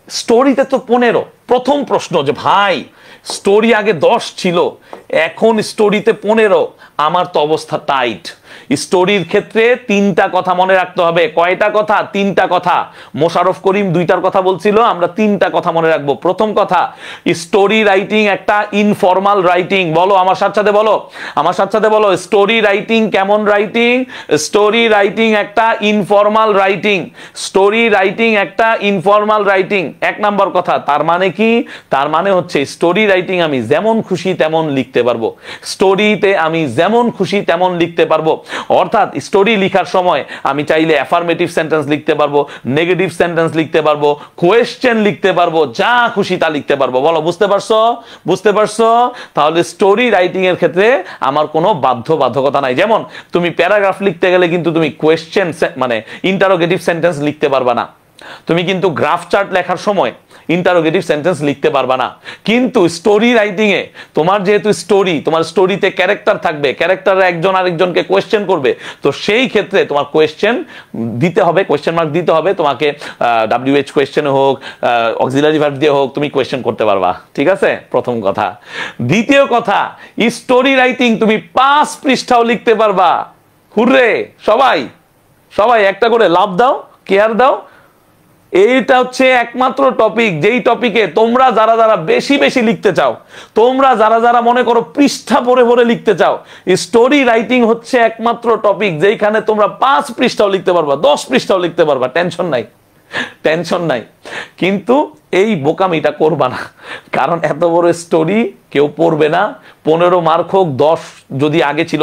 স্টোরিতে তো 15, প্রথম প্রশ্ন যে ভাই স্টোরি আগে 10 ছিল এখন স্টোরিতে 15, আমার তো অবস্থা টাইট। স্টোরির ক্ষেত্রে 3টা কথা মনে রাখতে হবে। কয়টা কথা? 3টা কথা। মোশাররফ করিম 2টার কথা বলছিল, আমরা 3টা কথা মনে রাখবো। প্রথম কথা, স্টোরি রাইটিং একটা ইনফর্মাল রাইটিং। বলো আমার সাথে বলো, আমার সাথে বলো, স্টোরি রাইটিং কেমন রাইটিং? স্টোরি রাইটিং একটা ইনফর্মাল রাইটিং। স্টোরি রাইটিং একটা ইনফর্মাল রাইটিং, 1 নাম্বার কথা। তার মানে কি? তার মানে হচ্ছে স্টোরি রাইটিং আমি যেমন খুশি তেমন লিখতে পারবো, স্টোরিতে আমি যেমন খুশি তেমন লিখতে পারবো। অর্থাৎ স্টোরি লেখার সময় আমি চাইলে অ্যাফার্মেটিভ সেন্টেন্স লিখতে পারবো, নেগেটিভ সেন্টেন্স লিখতে পারবো, কোয়েশ্চেন লিখতে পারবো, যা খুশি তা লিখতে পারবো। বলো বুঝতে পারছো? বুঝতে পারছো? তাহলে স্টোরি রাইটিং এর ক্ষেত্রে আমার কোনো বাধ্যকতা নাই। যেমন তুমি প্যারাগ্রাফ লিখতে গেলে কিন্তু তুমি কোয়েশ্চেন মানে ইন্টারোগেটিভ সেন্টেন্স লিখতে পারবা না। তুমি কিন্তু গ্রাফ চার্ট লেখার সময় ইন্টারোগেটিভ সেন্টেন্স লিখতে পারবা না। কিন্তু স্টোরি রাইটিং এ তোমার যেহেতু স্টোরি, তোমার স্টোরিতে ক্যারেক্টার থাকবে, ক্যারেক্টার একজন আরেকজনকে কোয়েশ্চেন করবে, তো সেই ক্ষেত্রে তোমার কোয়েশ্চেন দিতে হবে, কোয়েশ্চেন মার্ক দিতে হবে। তোমাকে WH কোয়েশ্চেন হোক, অক্সিলারি ভার্ব দিয়ে হোক, তুমি কোয়েশ্চেন করতে পারবা। ঠিক আছে, প্রথম কথা। দ্বিতীয় কথা, স্টোরি রাইটিং তুমি 5 পৃষ্ঠাও লিখতে পারবা। হুররে, সবাই একটা করে লাভ দাও, কেয়ার দাও। এইটা হচ্ছে একমাত্র টপিক যেই টপিকে তোমরা যারা বেশি লিখতে চাও, তোমরা যারা মনে করো পৃষ্ঠা ভরে লিখতে চাও, স্টোরি রাইটিং হচ্ছে একমাত্র টপিক যেখানে তোমরা 5 পৃষ্ঠাও লিখতে পারবা, 10 পৃষ্ঠাও লিখতে পারবা, টেনশন নাই। কিন্তু এই বোকামিটা করবা না, কারণ এত বড় স্টোরি কেউ পড়বে না। 15 মার্ক হোক 10, যদি আগে ছিল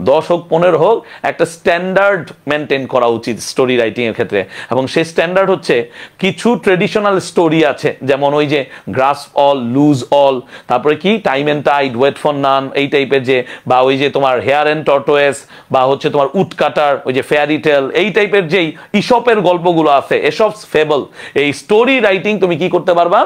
10 হোক 15 হোক, একটা স্ট্যান্ডার্ড মেনটেন করা উচিত স্টোরি রাইটিং এর ক্ষেত্রে। এবং সেই স্ট্যান্ডার্ড হচ্ছে কিছু ট্রেডিশনাল স্টোরি আছে, যেমন ওই যে গ্রাস অল, লুজ অল, তারপরে কি time and tide, wait for none, এই টাইপের যে, বা ওই যে তোমার হেয়ার এন্ড টর্টোয়েস, বা হচ্ছে তোমার উডকাটার, ওই যে ফেয়ারি টেল, এই টাইপের যেই ইসপের গল্পগুলো আছে, এসব ফেবল। এই স্টোরি রাইটিং তুমি কি করতে পারবা?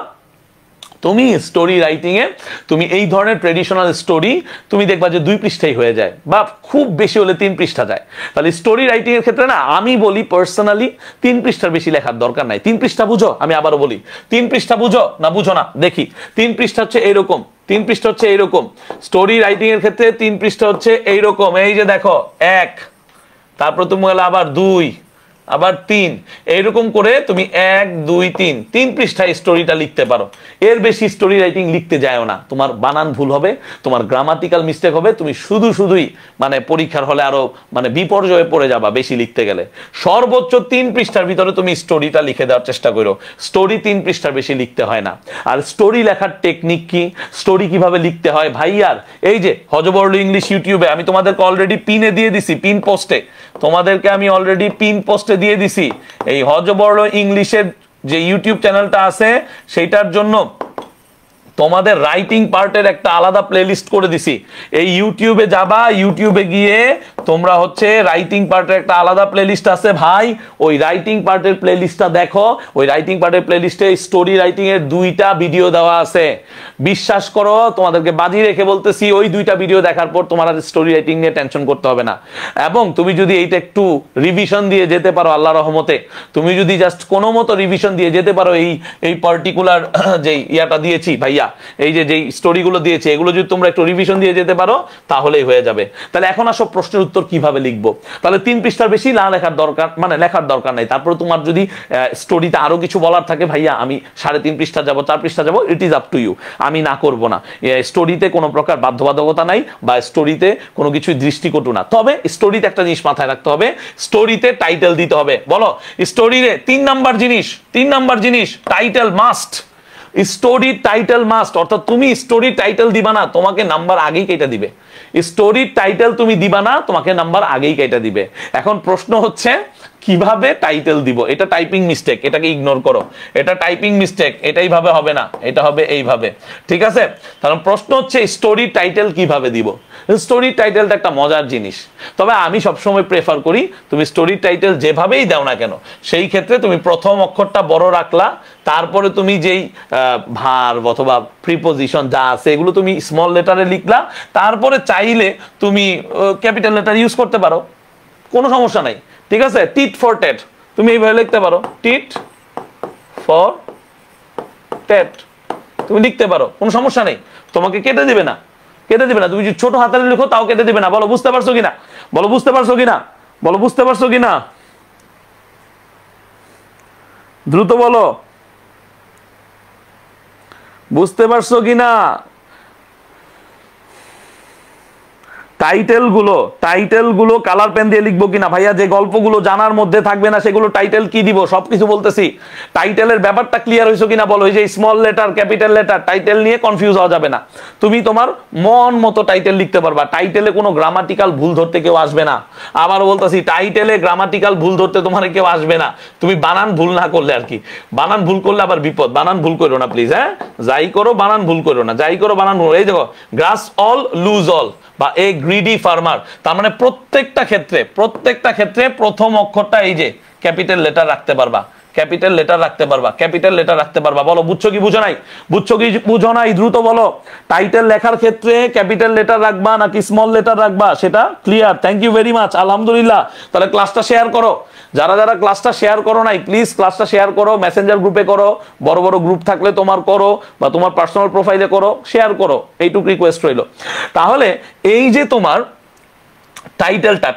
তুমি স্টোরি রাইটিং এ তুমি এই ধরনের ট্রেডিশনাল স্টোরি তুমি দেখবা যে 2 পৃষ্ঠাই হয়ে যায়, বা খুব বেশি হলে 3 পৃষ্ঠা যায়। তাহলে স্টোরি রাইটিং এর ক্ষেত্রে না, আমি বলি পার্সোনালি 3 পৃষ্ঠার বেশি লেখার দরকার নাই। 3 পৃষ্ঠা বুঝো? আমি আবারও বলি, 3 পৃষ্ঠা বুঝো না বুঝো না দেখি। 3 পৃষ্ঠা হচ্ছে এইরকম, 3 পৃষ্ঠা হচ্ছে এইরকম। স্টোরি রাইটিং এর ক্ষেত্রে 3 পৃষ্ঠা হচ্ছে এইরকম, এই যে দেখো 1, তারপর তুমি গেলে আবার 2, আবার 3, এইরকম করে তুমি 1 2 3 পৃষ্ঠায় স্টোরিটা লিখতে পারো। এর বেশি স্টোরি রাইটিং লিখতে যাও না, তোমার বানান ভুল হবে, তোমার গ্রামাটিক্যাল মিস্টেক হবে, তুমি শুধুই মানে পরীক্ষার হলে আরো মানে বিপর্যয়ে পড়ে যাবা বেশি লিখতে গেলে। সর্বোচ্চ 3 পৃষ্ঠার ভিতরে তুমি স্টোরিটা লিখে দেওয়ার চেষ্টা করো। স্টোরি 3 পৃষ্ঠার বেশি লিখতে হয় না। আর স্টোরি লেখার টেকনিক কি, স্টোরি কিভাবে লিখতে হয় ভাইয়ার, এই যে হজবরল ইংলিশ ইউটিউবে আমি তোমাদেরকে অলরেডি পিনে দিয়ে দিছি, পিন পোস্টে তোমাদেরকে আমি অলরেডি পিন পোস্টে দিয়ে দিছি। এই হজবরল ইংলিশের যে ইউটিউব চ্যানেলটা আছে সেইটার জন্য তোমাদের রাইটিং পার্টের একটা আলাদা প্লেলিস্ট করে দিছি। এই ইউটিউবে যাবা, ইউটিউবে গিয়ে তোমরা হচ্ছে রাইটিং পার্টের একটা আলাদা প্লেলিস্ট আছে ভাই, ওই রাইটিং পার্টের প্লেলিস্টটা দেখো। ওই রাইটিং পার্টের প্লেলিস্টে স্টোরি রাইটিং এর 2টা ভিডিও দেওয়া আছে। বিশ্বাস করো, তোমাদেরকে বাজি রেখে বলতেছি, ওই 2টা ভিডিও দেখার পর তোমার আর স্টোরি রাইটিং নিয়ে টেনশন করতে হবে না। এবং তুমি যদি এইটা একটু রিভিশন দিয়ে যেতে পারো আল্লাহর রহমতে, তুমি যদি জাস্ট কোনো মতো রিভিশন দিয়ে যেতে পারো, এই পার্টিকুলার যেই ইয়াটা দিয়েছি ভাইয়া, এই যে যেই স্টোরিগুলো দিয়েছে, এগুলো যদি তোমরা একটু রিভিশন দিয়ে যেতে পারো তাহলেই হয়ে যাবে। তাহলে এখন আসো প্রশ্নের উত্তর কিভাবে লিখবো। তাহলে 3 পৃষ্ঠার বেশি না লেখার দরকার, মানে লেখার দরকার নাই। তারপর তোমার যদি স্টোরিতে আরো কিছু বলার থাকে, ভাইয়া আমি 3.5 পৃষ্ঠা যাবো, 4 পৃষ্ঠা যাবো, it is up to you, আমি না করব না। স্টোরিতে কোনো প্রকার বাধ্যবাধকতা নাই, বা স্টোরিতে কোনো কিছু দৃষ্টিকটু না। তবে স্টোরিতে একটা জিনিস মাথায় রাখতে হবে, স্টোরিতে টাইটেল দিতে হবে। বলো স্টোরিতে 3 নাম্বার জিনিস title must. Story title must, অর্থাৎ তুমি স্টোরি টাইটেল দিবা না, তোমাকে নাম্বার আগেই কেটে দিবে। স্টোরি টাইটেল তুমি দিবা না, তোমাকে নাম্বার আগেই কেটে দিবে। এখন প্রশ্ন হচ্ছে কিভাবে টাইটেল দিব, এটা টাইপিং মিস্টেক, এটাকে ইগনোর করো, এটা টাইপিং মিস্টেক, এটা এইভাবে হবে না, এটা হবে এইভাবে, ঠিক আছে? কারণ প্রশ্ন হচ্ছে স্টোরি টাইটেল কিভাবে দিব। স্টোরি টাইটেলটা একটা মজার জিনিস, তবে আমি সবসময় প্রেফার করি তুমি স্টোরি টাইটেল যেভাবেই দাও না কেন সেই ক্ষেত্রে তুমি প্রথম অক্ষরটা বড় রাখলা, তারপরে তুমি যেই ভার্ব অথবা প্রিপোজিশন যা আছে এগুলো তুমি স্মল লেটারে লিখলা, তারপরে চাইলে তুমি ক্যাপিটাল লেটার ইউজ করতে পারো, কোনো সমস্যা নাই, ঠিক আছে? টিট ফর টেট তুমি এইভাবে লিখতে পারো, টিট ফর টেট তুমি লিখতে পারো, কোনো সমস্যা নেই, তোমাকে কেটে দিবে না, কেটে দিবে না। তুমি যদি ছোট হাতের লিখো তাও কেটে দিবে না। বলো বুঝতে পারছো কিনা, বলো বুঝতে পারছো কিনা, বলো বুঝতে পারছো কিনা, দ্রুত বলো বুঝতে পারছো কিনা। টাইটেল গুলো কালার পেন দিয়ে লিখবো কিনা ভাইয়া, যে গল্পগুলো জানার মধ্যে থাকবে না সেগুলো টাইটেল কি দিব সবকিছু বলতেছি। টাইটেলের ব্যাপারটা ক্লিয়ার হইছো কিনা বলো। এই যে small letter capital letter title নিয়ে কনফিউজ হওয়া যাবে না, তুমি তোমার মন মতো টাইটেল লিখতে পারবা। টাইটেলে কোনো গ্রামাটিক্যাল ভুল ধরতে কেউ আসবে না। আবার বলতেছি, টাইটেলে গ্রামাটিক্যাল ভুল ধরতে তোমার কেউ আসবে না, তুমি বানান ভুল না করলে আর কি। বানান ভুল করলে আবার বিপদ, বানান ভুল করো না প্লিজ, হ্যাঁ? যাই করো বানান ভুল করো না, যাই করো বানান ভুল। এই দেখো, গ্রাস অল লুজ অল বা এ গ্রিডি ফার্মার, তার মানে প্রত্যেকটা ক্ষেত্রে প্রথম অক্ষরটা এই যে ক্যাপিটাল লেটার রাখতে পারবা, ক্যাপিটাল লেটার রাখতে পারবা, ক্যাপিটাল লেটার রাখতে পারবা। বলো বুঝছো কি বুঝো নাই, বুঝছো কি বুঝো নাই, দ্রুত বলো। টাইটেল লেখার ক্ষেত্রে ক্যাপিটাল লেটার রাখবা নাকি স্মল লেটার রাখবা সেটা ক্লিয়ার। থ্যাংক ইউ ভেরি মাচ, আলহামদুলিল্লাহ। তাহলে ক্লাসটা শেয়ার করো, যারা যারা ক্লাসটা শেয়ার করো নাই প্লিজ ক্লাসটা শেয়ার করো, মেসেঞ্জার গ্রুপে করো, বড় বড় গ্রুপ থাকলে তোমার করো, বা তোমার পার্সোনাল প্রোফাইলে করো, শেয়ার করো, এইটুকু রিকোয়েস্ট রইল। তাহলে এই যে তোমার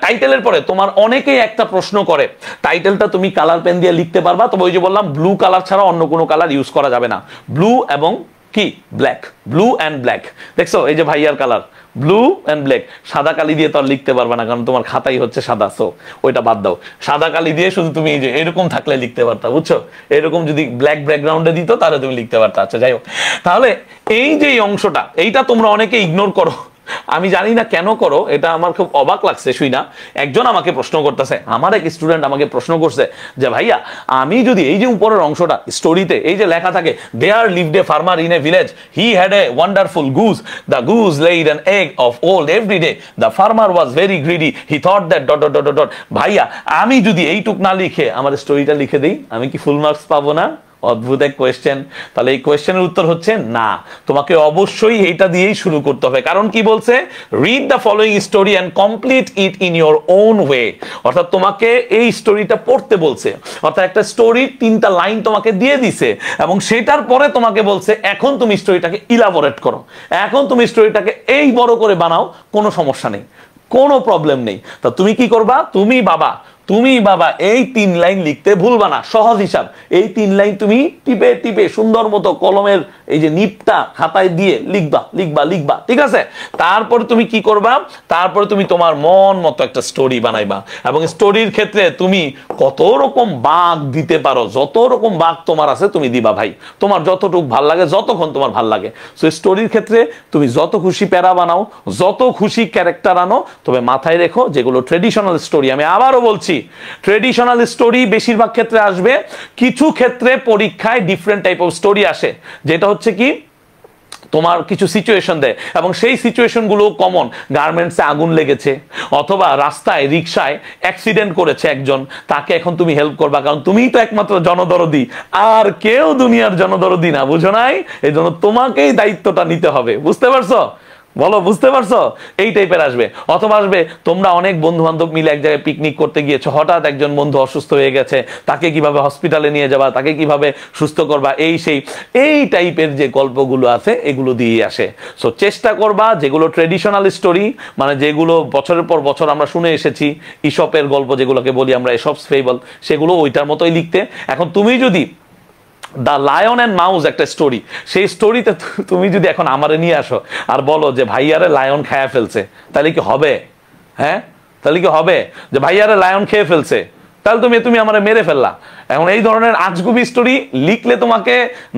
টাইটেলের পরে তোমার অনেকেই একটা প্রশ্ন করে, টাইটেলটা তুমি কালার পেন দিয়ে লিখতে পারবা, তবে ওই যে বললাম ব্লু কালার ছাড়া অন্য কোনো কালার ইউজ করা যাবে না। ব্লু এবং কি ব্ল্যাক, ব্লু অ্যান্ড ব্ল্যাক, দেখছো এই যে ভাইয়ার কালার ব্লু অ্যান্ড ব্ল্যাক। সাদা কালি দিয়ে তো আর লিখতে পারবে না, কারণ তোমার খাতাই হচ্ছে সাদা, সো ওইটা বাদ দাও। সাদা কালি দিয়ে শুধু তুমি এই যে এরকম থাকলে লিখতে পারতা, বুঝছো? এরকম যদি ব্ল্যাক ব্যাকগ্রাউন্ডে দিত তাহলে তুমি লিখতে পারতা। আচ্ছা যাই হোক, তাহলে এই যে অংশটা এইটা তোমরা অনেকে ইগনোর করো, আমি জানি না কেন করো, এটা আমার খুব অবাক লাগছে শুই না। একজন আমাকে প্রশ্ন করতেছে, আমার এক স্টুডেন্ট আমাকে প্রশ্ন করছে যে ভাইয়া আমি যদি এই যে উপরের অংশটা স্টোরিতে এই যে লেখা থাকে, there lived a farmer in a village, he had a wonderful goose, the goose laid an egg of old every day, the farmer was very greedy, he thought that dot dot dot dot. ভাইয়া আমি যদি এইটুক না লিখে আমার স্টোরিটা লিখে দিই, আমি কি ফুল মার্কস পাবো না? অদ্ভুত এক কোয়েশ্চেন। তাহলে এই কোয়েশ্চেনের উত্তর হচ্ছে না, তোমাকে অবশ্যই এইটা দিয়েই শুরু করতে হবে। কারণ কি বলছে, read the following story and complete it in your own way. অর্থাৎ তোমাকে এই স্টোরিটা পড়তে বলছে, অর্থাৎ একটা স্টোরির 3টা লাইন তোমাকে দিয়ে দিছে, এবং সেটার পরে তোমাকে বলছে এখন তুমি স্টোরিটাকে ইলাবোরেট করো, এখন তুমি স্টোরিটাকে এই বড় করে বানাও, কোনো সমস্যা নেই, কোনো প্রবলেম নেই। তা তুমি কি করবা, তুমি বাবা এই 3 লাইন লিখতে ভুলবা না। সহজ হিসাব, এই 3 লাইন তুমি টিপে টিপে সুন্দর মতো কলমের এই যে নিপটা খাতায় দিয়ে লিখবা, ঠিক আছে? তারপর তুমি কি করবা, তারপরে তুমি তোমার মন মতো একটা স্টোরি বানাইবা, এবং স্টোরির ক্ষেত্রে তুমি কত রকম বাঁক দিতে পারো, যত রকম বাঁক তোমার আছে তুমি দিবা ভাই, তোমার যতটুকু ভাল লাগে, যতক্ষণ তোমার ভাল লাগে। সো স্টোরির ক্ষেত্রে তুমি যত খুশি প্যারা বানাও, যত খুশি ক্যারেক্টার আনো, তবে মাথায় রেখো যেগুলো ট্রেডিশনাল স্টোরি, আমি আবারও বলছি ট্রেডিশনাল স্টোরি বেশিরভাগ ক্ষেত্রে আসবে, কিছু ক্ষেত্রে পরীক্ষায় ডিফারেন্ট টাইপ অফ স্টোরি আসে, যেটা হচ্ছে কি তোমার কিছু সিচুয়েশন দেয়, এবং সেই সিচুয়েশন গুলো কমন। গার্মেন্টসে আগুন লেগেছে, অথবা রাস্তায় রিক্সায় অ্যাক্সিডেন্ট করেছে একজন, তাকে এখন তুমি হেল্প করবা, কারণ তুমিই তো একমাত্র জনদরদি, আর কেউ দুনিয়ার জনদরদি না, বুঝো নাই? এই জন্য তোমাকেই দায়িত্বটা নিতে হবে, বুঝতে পারছো? বলো বুঝতে পারছো? এই টাইপের আসবে। অথবা আসবে তোমরা অনেক বন্ধু বান্ধব মিলে এক জায়গায় পিকনিক করতে গিয়েছো, হঠাৎ একজন বন্ধু অসুস্থ হয়ে গেছে, তাকে কিভাবে হসপিটালে নিয়ে যাবা, তাকে কিভাবে সুস্থ করবা, এই টাইপের যে গল্পগুলো আছে এগুলো দিয়ে আসে। সো চেষ্টা করবা যেগুলো ট্রেডিশনাল স্টোরি, মানে যেগুলো বছরের পর বছর আমরা শুনে এসেছি, ইসপের গল্প যেগুলোকে বলি আমরা, ইসপস ফেবল, সেগুলো ওইটার মতোই লিখতে। এখন তুমি যদি দ্য লায়ন অ্যান্ড মাউস একটা স্টোরি, সেই স্টোরিতে তুমি যদি এখন আমারে নিয়ে আসো আর বলো যে ভাইয়ারে লায়ন খেয়ে ফেলছে, তাহলে কি হবে? হ্যাঁ, তাহলে কি হবে যে ভাইয়ারে লায়ন খেয়ে ফেলছে, তাহলে তুমি আমারে মেরে ফেললা। এখন এই ধরনের আজগুবি স্টোরি লিখলে তোমাকে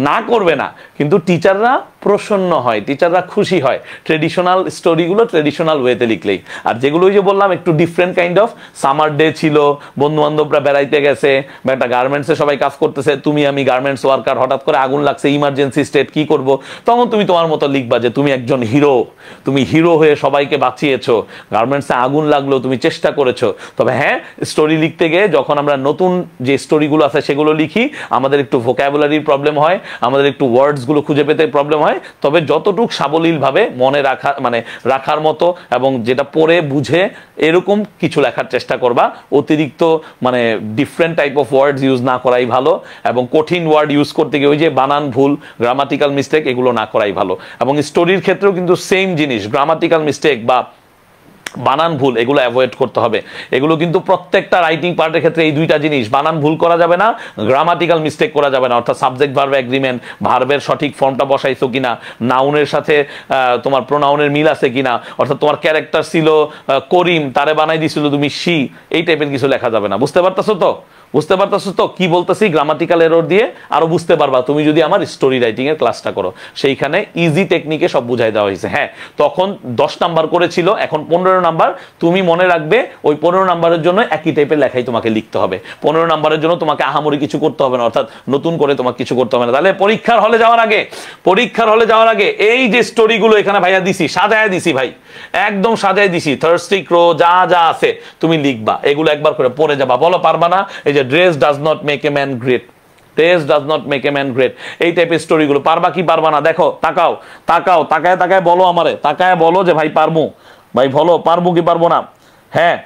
না করবে না, কিন্তু টিচাররা প্রসন্ন হয়, টিচাররা খুশি হয় ট্রেডিশনাল স্টোরিগুলো ট্রেডিশনাল ওয়েতে লিখলেই। আর যেগুলো ওই যে বললাম একটু different kind of, summer day ছিল, বন্ধু বান্ধবরা বেড়াইতে গেছে, বা একটা গার্মেন্টসে সবাই কাজ করতেছে, তুমি আমি গার্মেন্টস ওয়ার্কার, হঠাৎ করে আগুন লাগছে, ইমার্জেন্সি স্টেট, কি করব, তখন তুমি তোমার মতো লিখবা যে তুমি একজন হিরো, তুমি হিরো হয়ে সবাইকে বাঁচিয়েছো, গার্মেন্টসে আগুন লাগলো, তুমি চেষ্টা করেছো। তবে হ্যাঁ, স্টোরি লিখতে গিয়ে যখন আমরা নতুন যে স্টোরিগুলো আছে সেগুলো লিখি, আমাদের একটু ভোকাবুলারির প্রবলেম হয়, আমাদের একটু ওয়ার্ডসগুলো খুঁজে পেতে প্রবলেম হয়। তবে যতটুকু সাবলীলভাবে মনে রাখা মানে রাখার মতো এবং যেটা পড়ে বুঝে এরকম কিছু লেখার চেষ্টা করবা। অতিরিক্ত মানে different type of words use না করাই ভালো, এবং কঠিন ওয়ার্ড ইউজ করতে গিয়ে ওই যে বানান ভুল, গ্রামাটিক্যাল মিস্টেক, এগুলো না করাই ভালো। এবং স্টোরির ক্ষেত্রেও কিন্তু সেম জিনিস, গ্রামাটিক্যাল মিস্টেক বা বানান ভুল এগুলো অ্যাভয়েড করতে হবে। এগুলো কিন্তু প্রত্যেকটা রাইটিং পার্টের ক্ষেত্রে এই দুইটা জিনিস, বানান ভুল করা যাবে না, গ্রামাটিক্যাল মিস্টেক করা যাবে না, অর্থাৎ সাবজেক্ট ভার্ব এগ্রিমেন্ট, ভার্বের সঠিক ফর্মটা বসাইছো কিনা, নাউনের সাথে তোমার প্রোনাউনের মিল আছে কিনা, অর্থাৎ তোমার ক্যারেক্টার ছিল করিম, তারে বানাই দিছিল তুমি শি, এই টাইপের কিছু লেখা যাবে না। বুঝতে পারতেছো তো? বুঝতে পারতেছো তো কি বলতেছি? গ্রামাটিক্যাল এরর দিয়ে আরো বুঝতে পারবা তুমি যদি আমার স্টোরি রাইটিং এর ক্লাসটা করো, সেইখানে ইজি টেকনিকে সব বুঝাই দেওয়া হয়েছে। হ্যাঁ, তখন 10 নাম্বার করেছিল, এখন 15 নাম্বার। তুমি মনে রাখবে ওই 15 নাম্বারের জন্য একই টাইপের লেখাই তোমাকে লিখতে হবে। 15 নাম্বারের জন্য তোমাকে আহামরি কিছু করতে হবে না, অর্থাৎ নতুন করে তোমাকে কিছু করতে হবে না। তাহলে পরীক্ষার হলে যাওয়ার আগে এই যে স্টোরিগুলো এখানে ভাইয়া দিছি, সাজায় দিছি ভাই, একদম সাজায় দিছি, থার্স্টি ক্রো যা যা আছে তুমি লিখবা, এগুলো একবার করে পড়ে যাবা। বলো পারবা না? এই যে dress does not make a man great, dress does not make a man great, এই টাইপের স্টোরিগুলো পারবা কি পারবা না? দেখো, তাকায় বলো আমারে, তাকায় বলো যে ভাই পারবো, ভাই বলো পারবো কি পারবো না। হ্যাঁ,